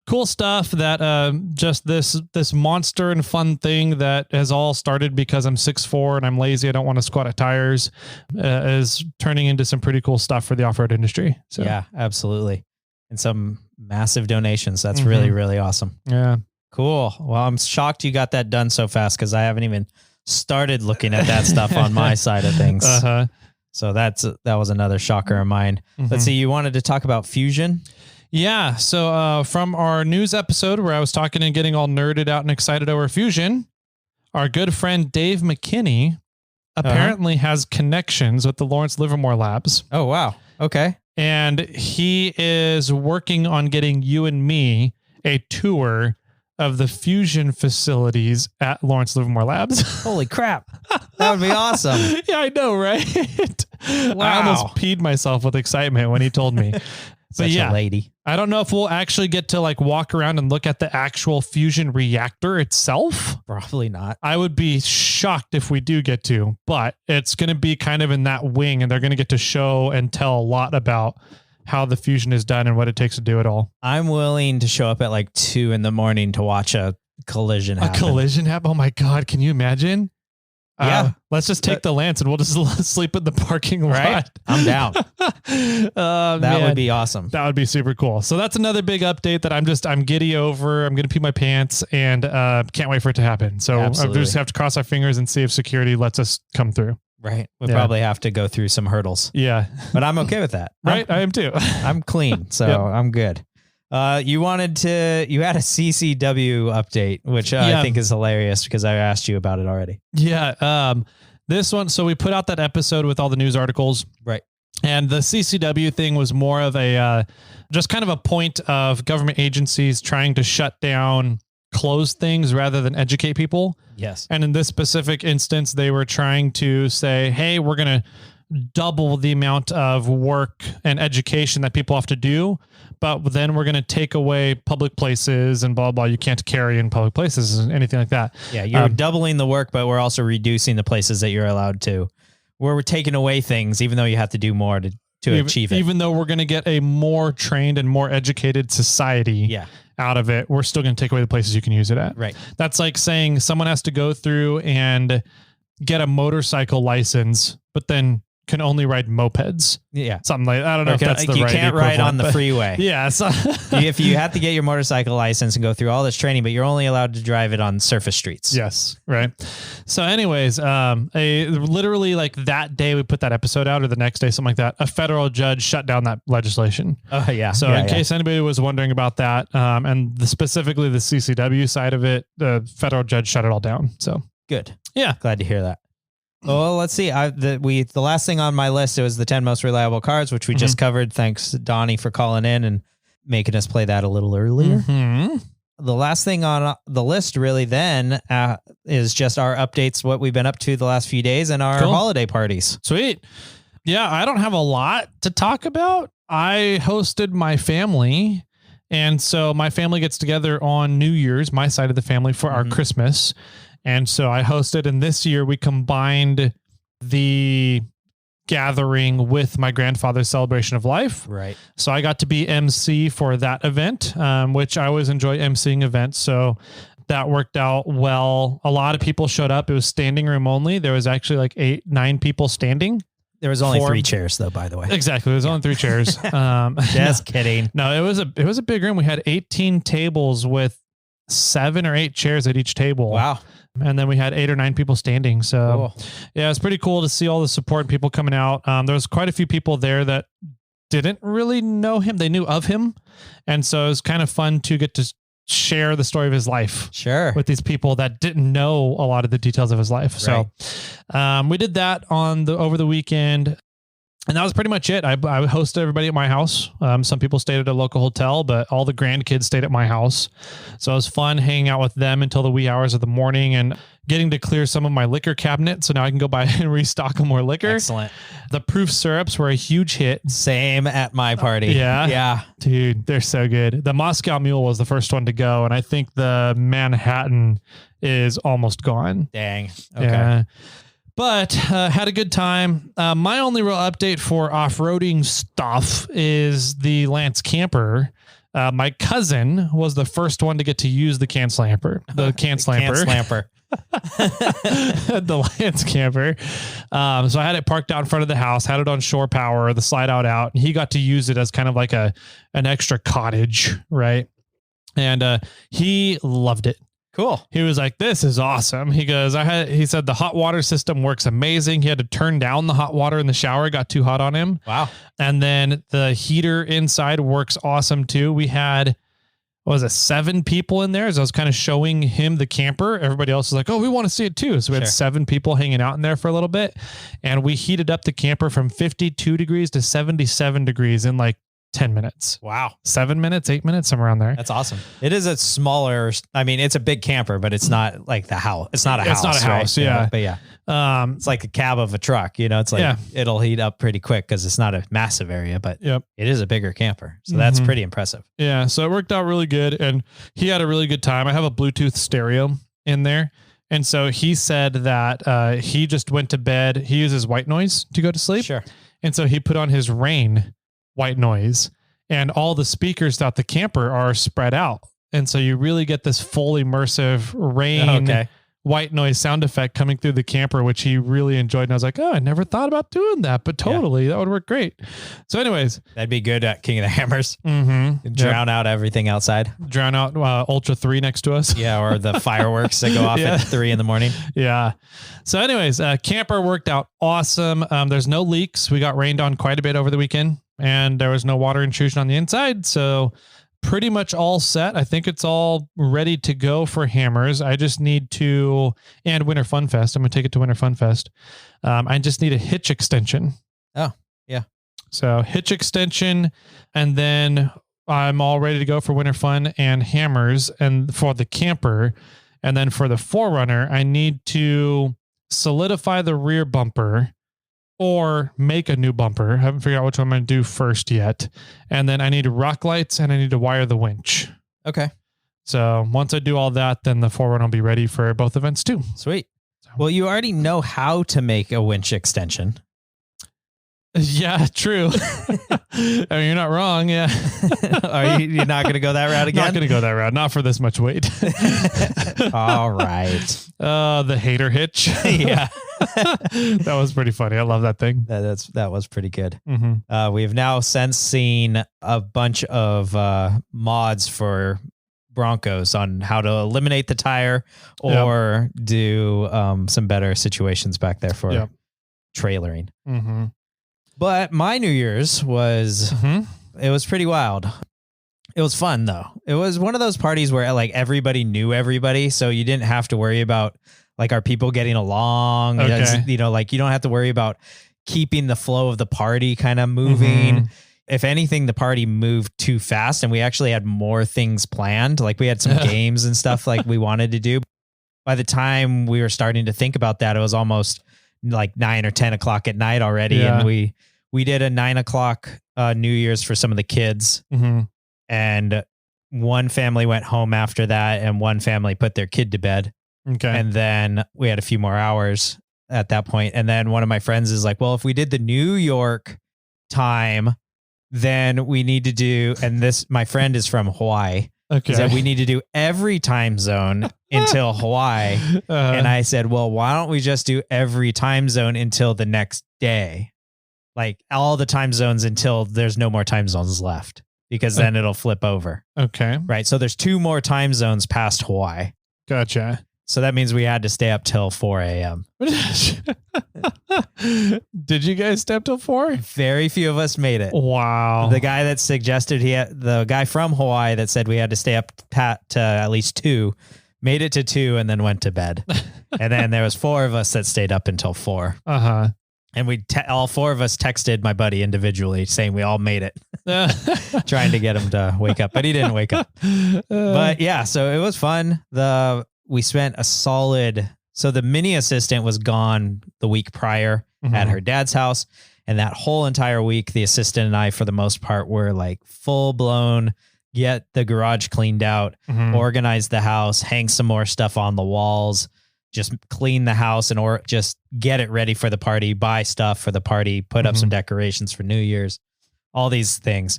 Cool stuff that just this monster and fun thing that has all started because I'm 6'4" and I'm lazy. I don't want to squat at tires is turning into some pretty cool stuff for the off-road industry. So yeah, absolutely. And some massive donations. That's really, really awesome. Yeah. Cool. Well, I'm shocked you got that done so fast because I haven't even started looking at that stuff on my side of things. So that was another shocker of mine. Let's see. You wanted to talk about Fusion? Yeah. So from our news episode where I was talking and getting all nerded out and excited over Fusion, our good friend Dave McKinney apparently has connections with the Lawrence Livermore Labs. Oh, wow. Okay. And he is working on getting you and me a tour of the fusion facilities at Lawrence Livermore Labs. Holy crap. That would be awesome. Yeah, I know, right? Wow. I almost peed myself with excitement when he told me. Such a lady. I don't know if we'll actually get to like walk around and look at the actual fusion reactor itself. Probably not. I would be shocked if we do get to, but it's going to be kind of in that wing, and they're going to get to show and tell a lot about how the fusion is done and what it takes to do it all. I'm willing to show up at like 2 a.m. to watch a collision happen. A collision happen? Oh my God. Can you imagine? Yeah. Let's just take the Lance and we'll just sleep in the parking lot. Right? I'm down. That would be awesome. That would be super cool. So that's another big update that I'm giddy over. I'm going to pee my pants and can't wait for it to happen. So I just have to cross our fingers and see if security lets us come through. Right. We'll probably have to go through some hurdles. Yeah. But I'm okay with that. Right. I am too. I'm clean. So I'm good. You had a CCW update, which I think is hilarious because I asked you about it already. Yeah. This one. So we put out that episode with all the news articles. Right. And the CCW thing was more of a, just kind of a point of government agencies trying to shut down, close things rather than educate people. Yes. And in this specific instance, they were trying to say, hey, we're going to double the amount of work and education that people have to do, but then we're going to take away public places and blah, blah. You can't carry in public places and anything like that. Yeah. You're doubling the work, but we're also reducing the places that you're allowed to. We're taking away things, even though you have to do more to achieve it. Even though we're going to get a more trained and more educated society out of it, we're still going to take away the places you can use it at. Right. That's like saying someone has to go through and get a motorcycle license, but then can only ride mopeds. Yeah. Something like, I don't know if that's the right. You can't ride on the freeway. Yeah. So if you have to get your motorcycle license and go through all this training, but you're only allowed to drive it on surface streets. Yes. Right. So anyways, literally like that day we put that episode out or the next day, something like that, a federal judge shut down that legislation. Oh yeah. So in case anybody was wondering about that, and specifically the CCW side of it, the federal judge shut it all down. So good. Yeah. Glad to hear that. Well, let's see. The last thing on my list, it was the 10 most reliable cars, which we just covered. Thanks, Donnie, for calling in and making us play that a little earlier. Mm-hmm. The last thing on the list really then is just our updates, what we've been up to the last few days and our holiday parties. Sweet. Yeah, I don't have a lot to talk about. I hosted my family. And so my family gets together on New Year's, my side of the family, for our Christmas. And so I hosted, and this year we combined the gathering with my grandfather's celebration of life. Right. So I got to be MC for that event, which I always enjoy emceeing events. So that worked out well. A lot of people showed up. It was standing room only. There was actually like 8-9 people standing. There was only 3 chairs though, by the way. Exactly. There was only 3 chairs. Just kidding. No, it was a big room. We had 18 tables with 7 or 8 chairs at each table. Wow. And then we had 8 or 9 people standing. So yeah, it's pretty cool to see all the support and people coming out. There was quite a few people there that didn't really know him. They knew of him. And so it was kind of fun to get to share the story of his life with these people that didn't know a lot of the details of his life. Right. So we did that over the weekend. And that was pretty much it. I hosted everybody at my house. Some people stayed at a local hotel, but all the grandkids stayed at my house. So it was fun hanging out with them until the wee hours of the morning and getting to clear some of my liquor cabinet. So now I can go buy and restock more liquor. Excellent. The proof syrups were a huge hit. Same at my party. Yeah. Yeah. Dude, they're so good. The Moscow Mule was the first one to go. And I think the Manhattan is almost gone. Dang. Okay. Yeah. But had a good time. My only real update for off-roading stuff is the Lance camper. My cousin was the first one to get to use the Cance lamper. The Cance lamper. The Lance camper. So I had it parked out in front of the house, had it on shore power, the slide out, and he got to use it as kind of like an extra cottage, right? And he loved it. Cool. He was like, this is awesome. He goes, he said the hot water system works amazing. He had to turn down the hot water in the shower. It got too hot on him. Wow. And then the heater inside works awesome too. We had, 7 people in there as I was kind of showing him the camper. Everybody else was like, oh, we want to see it too. So we had 7 people hanging out in there for a little bit. And we heated up the camper from 52 degrees to 77 degrees in like 10 minutes. Wow. 7 minutes, 8 minutes, somewhere around there. That's awesome. It is a smaller, I mean, it's a big camper, but it's not like the house. It's not a house. It's not a house. Right? Yeah. But yeah. It's like a cab of a truck, it's like, it'll heat up pretty quick because it's not a massive area, but it is a bigger camper. So that's pretty impressive. Yeah. So it worked out really good. And he had a really good time. I have a Bluetooth stereo in there. And so he said that he just went to bed. He uses white noise to go to sleep. Sure. And so he put on his Rain white noise, and all the speakers throughout the camper are spread out. And so you really get this full immersive Rain white noise sound effect coming through the camper, which he really enjoyed. And I was like, oh, I never thought about doing that, but totally, that would work great. So anyways, that'd be good at King of the Hammers. Drown out everything outside. Drown out Ultra 3 next to us. Yeah. Or the fireworks that go off at 3 a.m. Yeah. So anyways, camper worked out awesome. There's no leaks. We got rained on quite a bit over the weekend, and there was no water intrusion on the inside. So pretty much all set. I think it's all ready to go for hammers. I just need to, and Winter Fun Fest. I'm going to take it to Winter Fun Fest. I just need a hitch extension. Oh, yeah. So hitch extension, and then I'm all ready to go for Winter Fun and hammers, and for the camper. And then for the 4Runner, I need to solidify the rear bumper or make a new bumper. I haven't figured out which one I'm going to do first yet. And then I need rock lights, and I need to wire the winch. Okay. So once I do all that, then the 4Runner will be ready for both events too. Sweet. Well, you already know how to make a winch extension. Yeah, true. I mean, you're not wrong. Yeah. Are you're not going to go that route again? Not going to go that route. Not for this much weight. All right. The hater hitch. Yeah. That was pretty funny. I love that thing. That was pretty good. We have now since seen a bunch of mods for Broncos on how to eliminate the tire or do some better situations back there for trailering. But my New Year's was, it was pretty wild. It was fun though. It was one of those parties where like everybody knew everybody. So you didn't have to worry about like, are people getting along? Okay. You know, like you don't have to worry about keeping the flow of the party kind of moving. If anything, the party moved too fast, and we actually had more things planned. Like we had some games and stuff like we wanted to do. By the time we were starting to think about that, it was almost like 9 or 10 o'clock at night already. And we did a 9 o'clock New Year's for some of the kids. And one family went home after that, and one family put their kid to bed. Okay. And then we had a few more hours at that point. And then one of my friends is like, well, if we did the New York time, then we need to do, and this, my friend is from Hawaii. Okay. That we need to do every time zone until Hawaii. And I said, well, why don't we just do every time zone until the next day? Like all the time zones until there's no more time zones left, because then it'll flip over. Okay. Right. So there's 2 more time zones past Hawaii. Gotcha. So that means we had to stay up till 4 a.m. Did you guys stay up till 4? Very few of us made it. Wow. The guy that suggested the guy from Hawaii that said we had to stay up to at least 2, made it to 2 and then went to bed. And then there was 4 of us that stayed up until 4. And we all 4 of us texted my buddy individually saying we all made it, trying to get him to wake up, but he didn't wake up. But yeah, so it was fun. We spent a solid, so the mini assistant was gone the week prior at her dad's house. And that whole entire week, the assistant and I, for the most part, were like full blown, get the garage cleaned out, organize the house, hang some more stuff on the walls, just clean the house or just get it ready for the party, buy stuff for the party, put up some decorations for New Year's, all these things.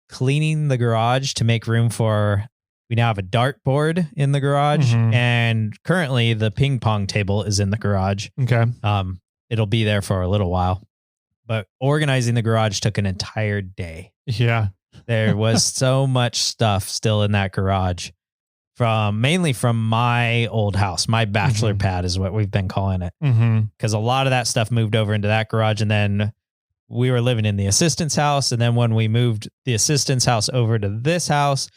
Cleaning the garage to make room for, we now have a dartboard in the garage, and currently the ping pong table is in the garage. Okay. It'll be there for a little while, but organizing the garage took an entire day. Yeah. There was so much stuff still in that garage, mainly from my old house. My bachelor pad is what we've been calling it. Because a lot of that stuff moved over into that garage, and then we were living in the assistant's house. And then when we moved the assistant's house over to this house,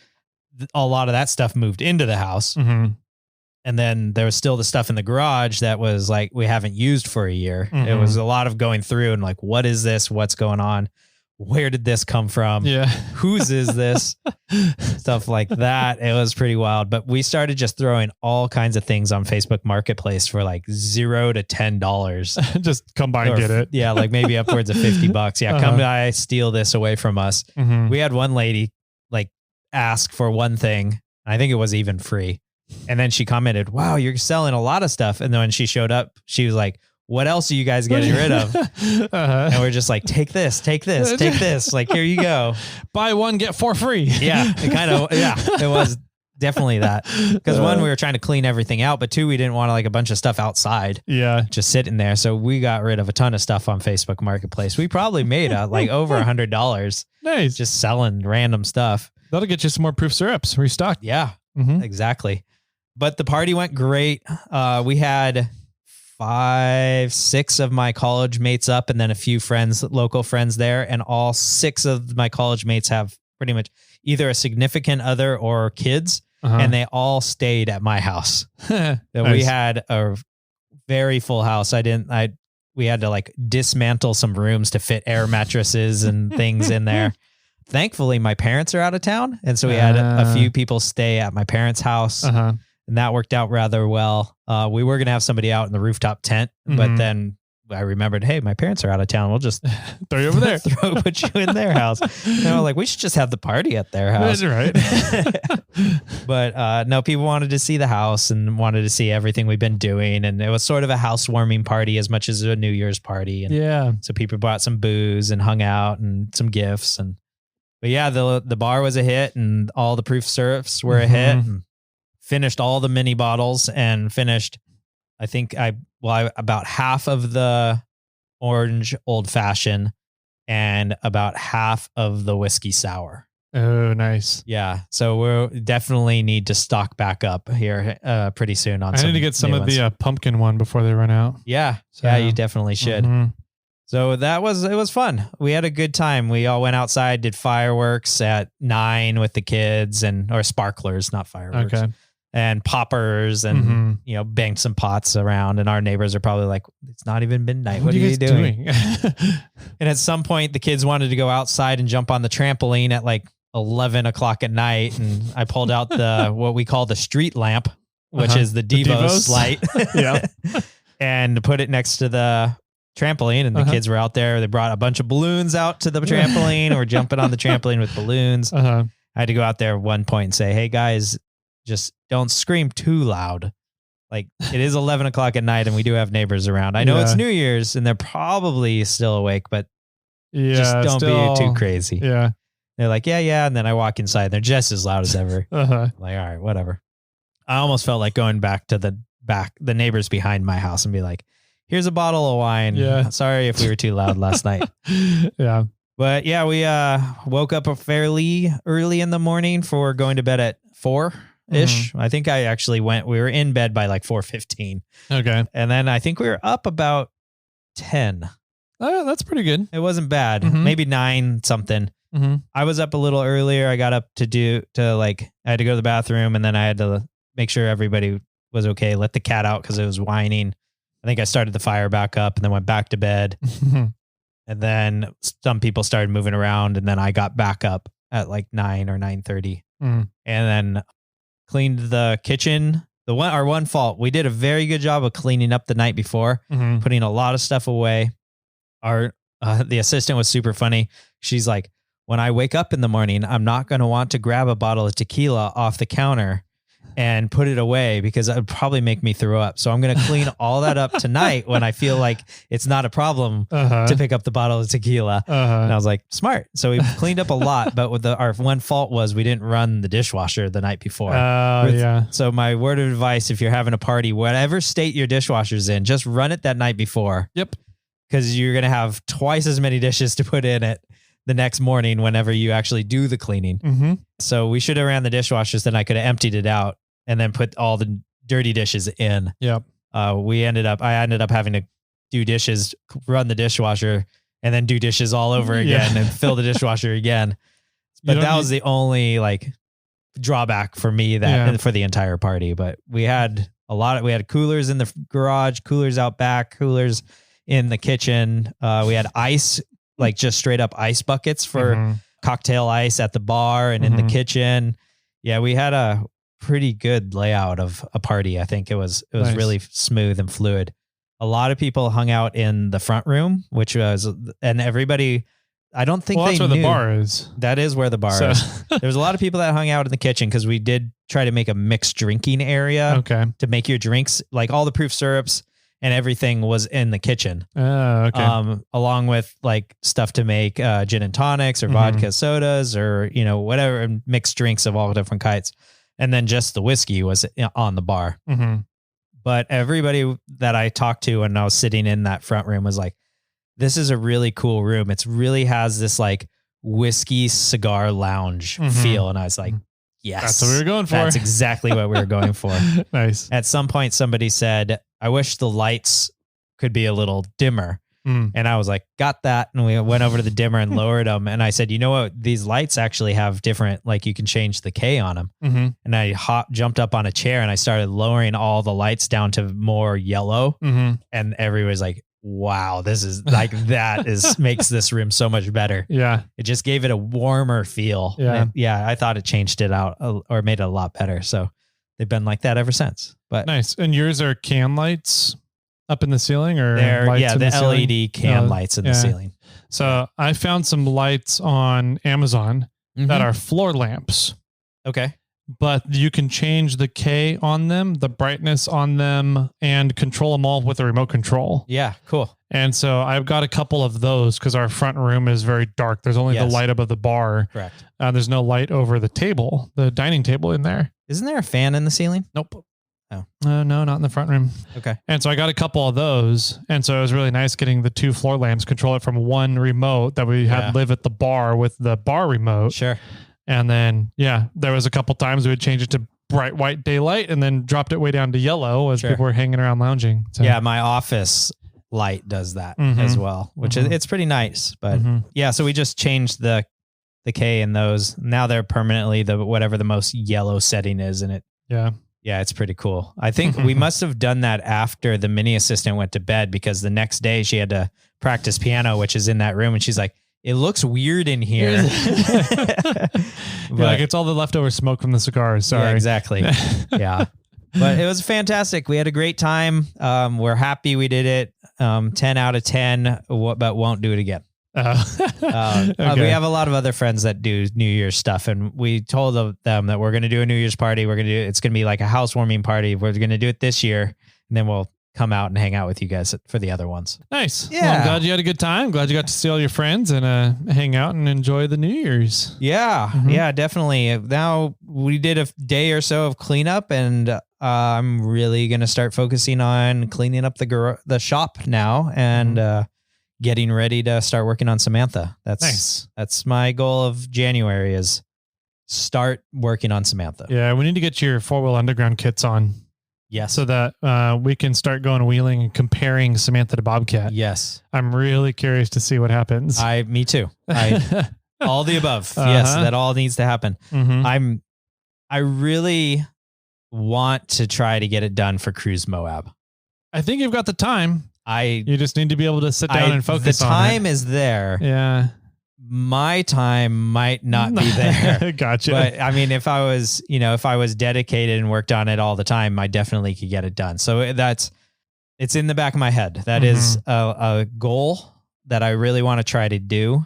a lot of that stuff moved into the house. And then there was still the stuff in the garage that was like, we haven't used for a year. It was a lot of going through and like, what is this? What's going on? where did this come from? Yeah. Whose is this? Stuff like that. It was pretty wild. But we started just throwing all kinds of things on Facebook Marketplace for like $0 to $10. Just come by and get it. Yeah, like maybe upwards of $50. Yeah, come by, steal this away from us. Mm-hmm. We had one lady like ask for one thing. I think it was even free. And then she commented, "Wow, you're selling a lot of stuff." And then when she showed up, she was like, "What else are you guys getting rid of?" And we're just like, take this. Like, here you go. Buy one, get 4 free. Yeah, it was definitely that. Because one, we were trying to clean everything out, but two, we didn't want like a bunch of stuff outside. Yeah. Just sitting there. So we got rid of a ton of stuff on Facebook Marketplace. We probably made like over $100. Nice. Just selling random stuff. That'll get you some more proof syrups restocked. Yeah, Mm-hmm. exactly. But the party went great. We had 5, 6 of my college mates up and then a few friends, local friends there. And all 6 of my college mates have pretty much either a significant other or kids. And they all stayed at my house. Nice. We had a very full house. We had to like dismantle some rooms to fit air mattresses and things in there. Thankfully, my parents are out of town. And so we had a few people stay at my parents' house. And that worked out rather well. We were going to have somebody out in the rooftop tent, but then I remembered, hey, my parents are out of town. We'll just throw you over there. Put you in their house. And I was like, we should just have the party at their house. That's right. But no, people wanted to see the house and wanted to see everything we've been doing. And it was sort of a housewarming party as much as a New Year's party. And yeah. so people brought some booze and hung out and some gifts. But yeah, the bar was a hit and all the proof syrups were a hit. And finished all the mini bottles and finished, I think about half of the orange old fashioned and about half of the whiskey sour. Oh, nice. Yeah. So we'll definitely need to stock back up here pretty soon on I need to get some of the pumpkin one before they run out. Yeah. So, yeah, you definitely should. So it was fun. We had a good time. We all went outside, did fireworks at 9 with the kids or sparklers, not fireworks. Okay. And poppers and, banged some pots around. And our neighbors are probably like, it's not even midnight. What are you doing? And at some point, the kids wanted to go outside and jump on the trampoline at like 11 o'clock at night. And I pulled out what we call the street lamp, which is the Devos light. Yeah. And put it next to the trampoline. And the kids were out there. They brought a bunch of balloons out to the trampoline. We're jumping on the trampoline with balloons. I had to go out there at one point and say, hey, guys, just don't scream too loud. Like it is 11 o'clock at night and we do have neighbors around. I know it's New Year's and they're probably still awake, but just don't be too crazy. Yeah. They're like, yeah. And then I walk inside and they're just as loud as ever. Like, all right, whatever. I almost felt like going back to the neighbors behind my house and be like, here's a bottle of wine. Yeah. Sorry if we were too loud last night. Yeah. But yeah, we woke up fairly early in the morning for going to bed at 4-ish. I think we were in bed by like 4:15. Okay. And then I think we were up about 10. Oh, that's pretty good. It wasn't bad. Maybe 9 something. I was up a little earlier. I got up I had to go to the bathroom and then I had to make sure everybody was okay. Let the cat out because it was whining. I think I started the fire back up and then went back to bed. And then some people started moving around and then I got back up at like 9 or 9:30 and then cleaned the kitchen. Our one fault, we did a very good job of cleaning up the night before, putting a lot of stuff away. The assistant was super funny. She's like, when I wake up in the morning, I'm not going to want to grab a bottle of tequila off the counter and put it away because it would probably make me throw up. So I'm going to clean all that up tonight when I feel like it's not a problem to pick up the bottle of tequila. And I was like, smart. So we cleaned up a lot, but our one fault was we didn't run the dishwasher the night before. So my word of advice, if you're having a party, whatever state your dishwasher's in, just run it that night before. Yep. Because you're going to have twice as many dishes to put in it the next morning whenever you actually do the cleaning. So we should have ran the dishwashers, then I could have emptied it out and then put all the dirty dishes in. Yep. I ended up having to do dishes, run the dishwasher, and then do dishes all over again and fill the dishwasher again. But that was the only drawback for me for the entire party. But we had we had coolers in the garage, coolers out back, coolers in the kitchen. We had ice like just straight up ice buckets for cocktail ice at the bar and in the kitchen. Yeah, we had a pretty good layout of a party. I think it was Nice. really smooth and fluid. A lot of people hung out in the front room, which was, and everybody, I don't think that's they where knew. the bar is. That is where the bar is. There was a lot of people that hung out in the kitchen because we did try to make a mixed drinking area Okay. to make your drinks, like all the proof syrups and everything was in the kitchen. Okay. Along with like stuff to make gin and tonics or vodka sodas or, you know, whatever, and mixed drinks of all different kinds. And then just the whiskey was on the bar. But everybody that I talked to when I was sitting in that front room was like, this is a really cool room. It's really has this like whiskey cigar lounge feel. And I was like, yes, that's what we were going for. That's exactly what we were going for. Nice. At some point, somebody said, I wish the lights could be a little dimmer. And I was like, got that. And we went over to the dimmer and lowered them. And I said, you know what? These lights actually have different, like you can change the K on them. And I jumped up on a chair and I started lowering all the lights down to more yellow. And everybody's like, wow, this is like, that is makes this room so much better. Yeah. It just gave it a warmer feel. Yeah. I thought it changed it out or made it a lot better. So they've been like that ever since. But nice. And yours are can lights up in the ceiling, or lights in the ceiling? LED can lights in the ceiling. So I found some lights on Amazon that are floor lamps. Okay. But you can change the K on them, the brightness on them, and control them all with a remote control. Yeah, cool. And so I've got a couple of those because our front room is very dark. There's only the light above the bar. Correct. There's no light over the table, the dining table in there. Isn't there a fan in the ceiling? Nope. Oh. No, not in the front room. Okay. And so I got a couple of those. And so it was really nice getting the two floor lamps, control it from one remote that we had live at the bar with the bar remote. Sure. And then, there was a couple times we would change it to bright white daylight and then dropped it way down to yellow as people were hanging around lounging. So. Yeah, my office light does that as well, which is, it's pretty nice. But so we just changed the K in those. Now they're permanently whatever the most yellow setting is in it. Yeah, it's pretty cool. I think we must have done that after the mini assistant went to bed because the next day she had to practice piano, which is in that room. And she's like, it looks weird in here. Like it's all the leftover smoke from the cigars. Sorry. Yeah, exactly. Yeah. But it was fantastic. We had a great time. We're happy we did it. 10 out of 10, but won't do it again. Okay. We have a lot of other friends that do New Year's stuff, and we told them that we're going to do a New Year's party. It's going to be like a housewarming party. We're going to do it this year, and then we'll come out and hang out with you guys for the other ones. Nice. Yeah. Well, I'm glad you had a good time. Glad you got to see all your friends and hang out and enjoy the New Year's. Yeah. Yeah, definitely. Now we did a day or so of cleanup, and I'm really going to start focusing on cleaning up the shop now and getting ready to start working on Samantha. That's nice. That's my goal of January is start working on Samantha. Yeah, we need to get your 4-wheel underground kits on. Yes. So that we can start going wheeling and comparing Samantha to Bobcat. Yes. I'm really curious to see what happens. Me too. All the above. Yes, that all needs to happen. I really want to try to get it done for Cruise Moab. I think you've got the time. You just need to be able to sit down and focus on it. The time is there. Yeah. My time might not be there. Gotcha. But I mean, if I was dedicated and worked on it all the time, I definitely could get it done. So it's in the back of my head. That is a goal that I really want to try to do.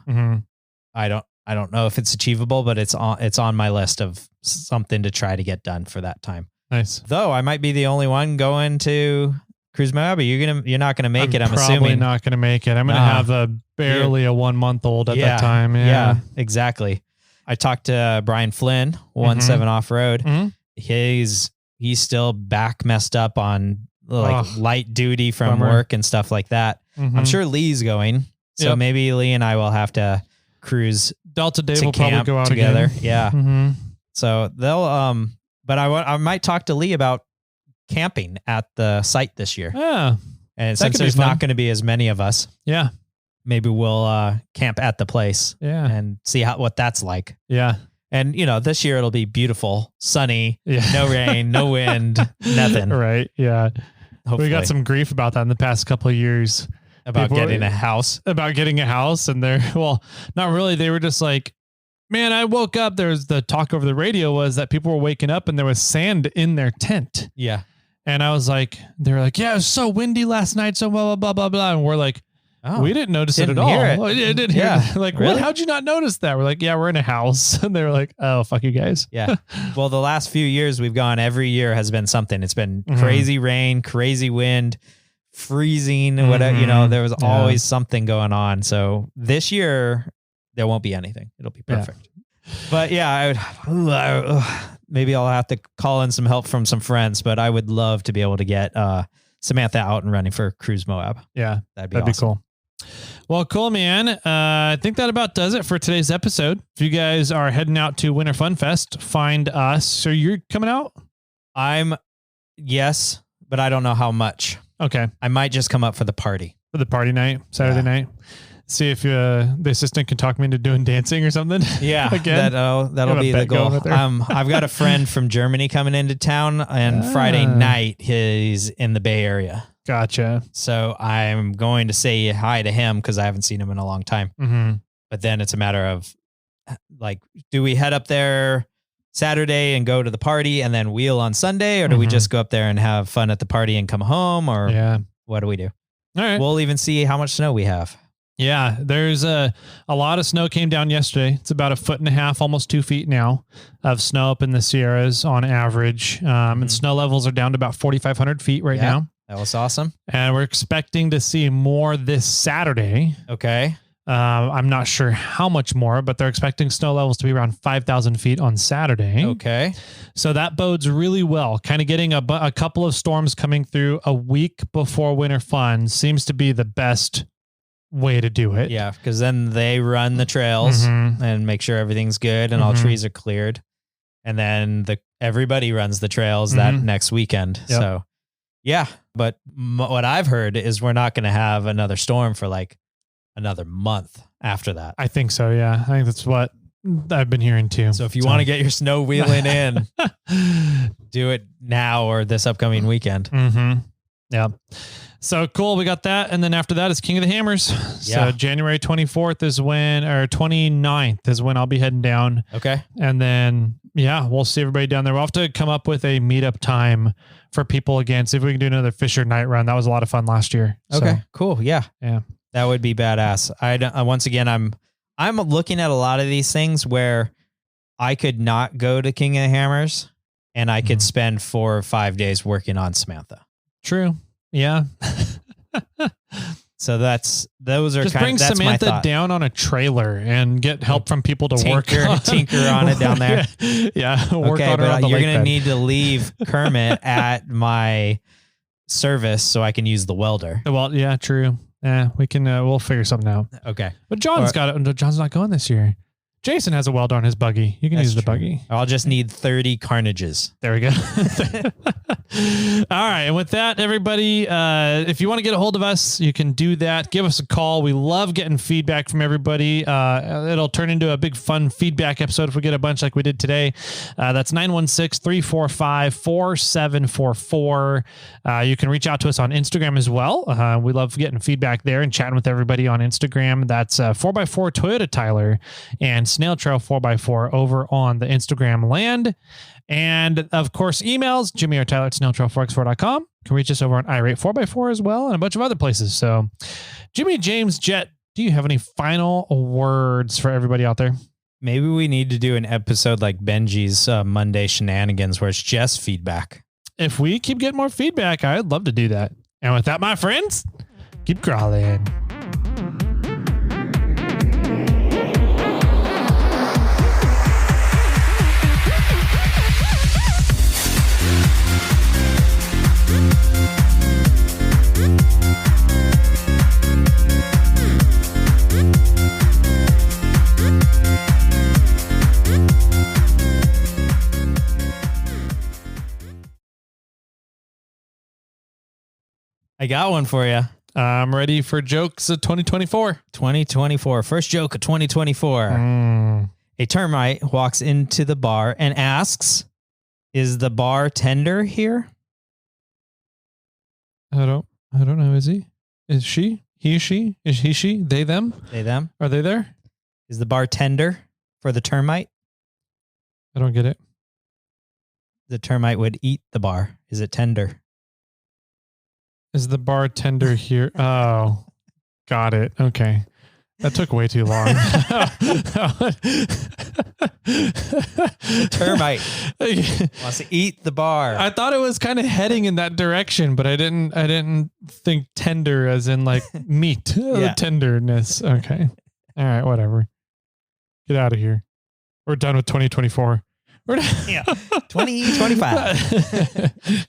I don't know if it's achievable, but it's on my list of something to try to get done for that time. Nice. Though I might be the only one going to Cruise Moab. You're not going to make it. I'm probably assuming not going to make it. I'm going to have barely a 1-month-old at that time. Yeah, exactly. I talked to Brian Flynn, 17 Offroad. He's still back messed up on light duty from work and stuff like that. I'm sure Lee's going. So maybe Lee and I will have to cruise. Delta Dave will probably go out together. Again. Yeah. So they'll, but I might talk to Lee about camping at the site this year. Yeah. And since there's not going to be as many of us. Yeah. Maybe we'll camp at the place and see what that's like. Yeah. And, this year it'll be beautiful, sunny, no rain, no wind, nothing. Right. Yeah. Hopefully. We got some grief about that in the past couple of years. about getting a house. And they're, well, not really. They were just like, man, I woke up. There's the talk over the radio was that people were waking up and there was sand in their tent. Yeah. And I was like, they were like, yeah, it was so windy last night. So blah, blah, blah, blah, blah. And we're like, we didn't notice it at all. I didn't hear it. Like, really? What? How'd you not notice that? We're like, yeah, we're in a house. And they were like, oh, fuck you guys. Yeah. Well, the last few years we've gone, every year has been something. It's been crazy rain, crazy wind, freezing, whatever, you know, there was always something going on. So this year there won't be anything. It'll be perfect. Yeah. But yeah, I would, maybe I'll have to call in some help from some friends, but I would love to be able to get Samantha out and running for Cruise Moab. Yeah. That'd be cool. Well, cool, man. I think that about does it for today's episode. If you guys are heading out to Winter Fun Fest, find us. So you're coming out? Yes, but I don't know how much. Okay. I might just come up for the party. For the party night, Saturday night. See if the assistant can talk me into doing dancing or something. Yeah. Again. That'll be the goal. I've got a friend from Germany coming into town, and Friday night he's in the Bay Area. Gotcha. So I'm going to say hi to him because I haven't seen him in a long time. Mm-hmm. But then it's a matter of like, do we head up there Saturday and go to the party and then wheel on Sunday, or do we just go up there and have fun at the party and come home, or what do we do? All right. We'll even see how much snow we have. Yeah, there's a lot of snow came down yesterday. It's about 1.5 feet, almost 2 feet now of snow up in the Sierras on average. And snow levels are down to about 4,500 feet right now. That was awesome. And we're expecting to see more this Saturday. Okay. I'm not sure how much more, but they're expecting snow levels to be around 5,000 feet on Saturday. Okay. So that bodes really well. Kind of getting a couple of storms coming through a week before Winter Fun seems to be the best way to do it. Yeah, because then they run the trails and make sure everything's good and all trees are cleared. And then everybody runs the trails that next weekend. Yep. So, yeah. But what I've heard is we're not going to have another storm for like another month after that. I think so. Yeah. I think that's what I've been hearing too. So if you want to get your snow wheeling in, do it now or this upcoming weekend. Yeah. So cool. We got that. And then after that is King of the Hammers. Yeah. So January 24th is when, or 29th is when I'll be heading down. Okay. And then, we'll see everybody down there. We'll have to come up with a meetup time for people again. See if we can do another Fisher night run. That was a lot of fun last year. Okay, cool. Yeah. Yeah. That would be badass. Once again, I'm looking at a lot of these things where I could not go to King of the Hammers and I could spend 4 or 5 days working on Samantha. True. Yeah. So those are just bring Samantha down on a trailer and get help from people to tinker on it down there. Work on it. You're going to need to leave Kermit at my service so I can use the welder. Well, yeah, true. Yeah, we can. We'll figure something out. Okay, but John's not going this year. Jason has a welder on his buggy. You can use the buggy. I'll just need 30 carnages. There we go. All right. And with that, everybody, if you want to get a hold of us, you can do that. Give us a call. We love getting feedback from everybody. It'll turn into a big fun feedback episode if we get a bunch like we did today. That's 916-345-4744. You can reach out to us on Instagram as well. We love getting feedback there and chatting with everybody on Instagram. That's 4x4 Toyota Tyler and Snail Trail 4x4 over on the Instagram land. And of course, emails, Jimmy or Tyler at snailtrail4x4.com. You can reach us over on iRate 4x4 as well and a bunch of other places. So Jimmy, James, Jet, do you have any final words for everybody out there? Maybe we need to do an episode like Benji's Monday Shenanigans where it's just feedback. If we keep getting more feedback, I'd love to do that. And with that, my friends, keep crawling. I got one for you. I'm ready for jokes of 2024. 2024. First joke of 2024. A termite walks into the bar and asks, "Is the bartender here?" I don't know. Is he? Is she? He, she? Is he, she? They, them? They, them. Are they there? Is the bartender for the termite? I don't get it. The termite would eat the bar. Is it tender? Is the bartender here? Oh, got it. Okay. That took way too long. The termite wants to eat the bar. I thought it was kind of heading in that direction, but I didn't think tender as in like meat, Yeah. tenderness. Okay. All right, whatever. Get out of here. We're done with 2024. We're done. Yeah. 2025.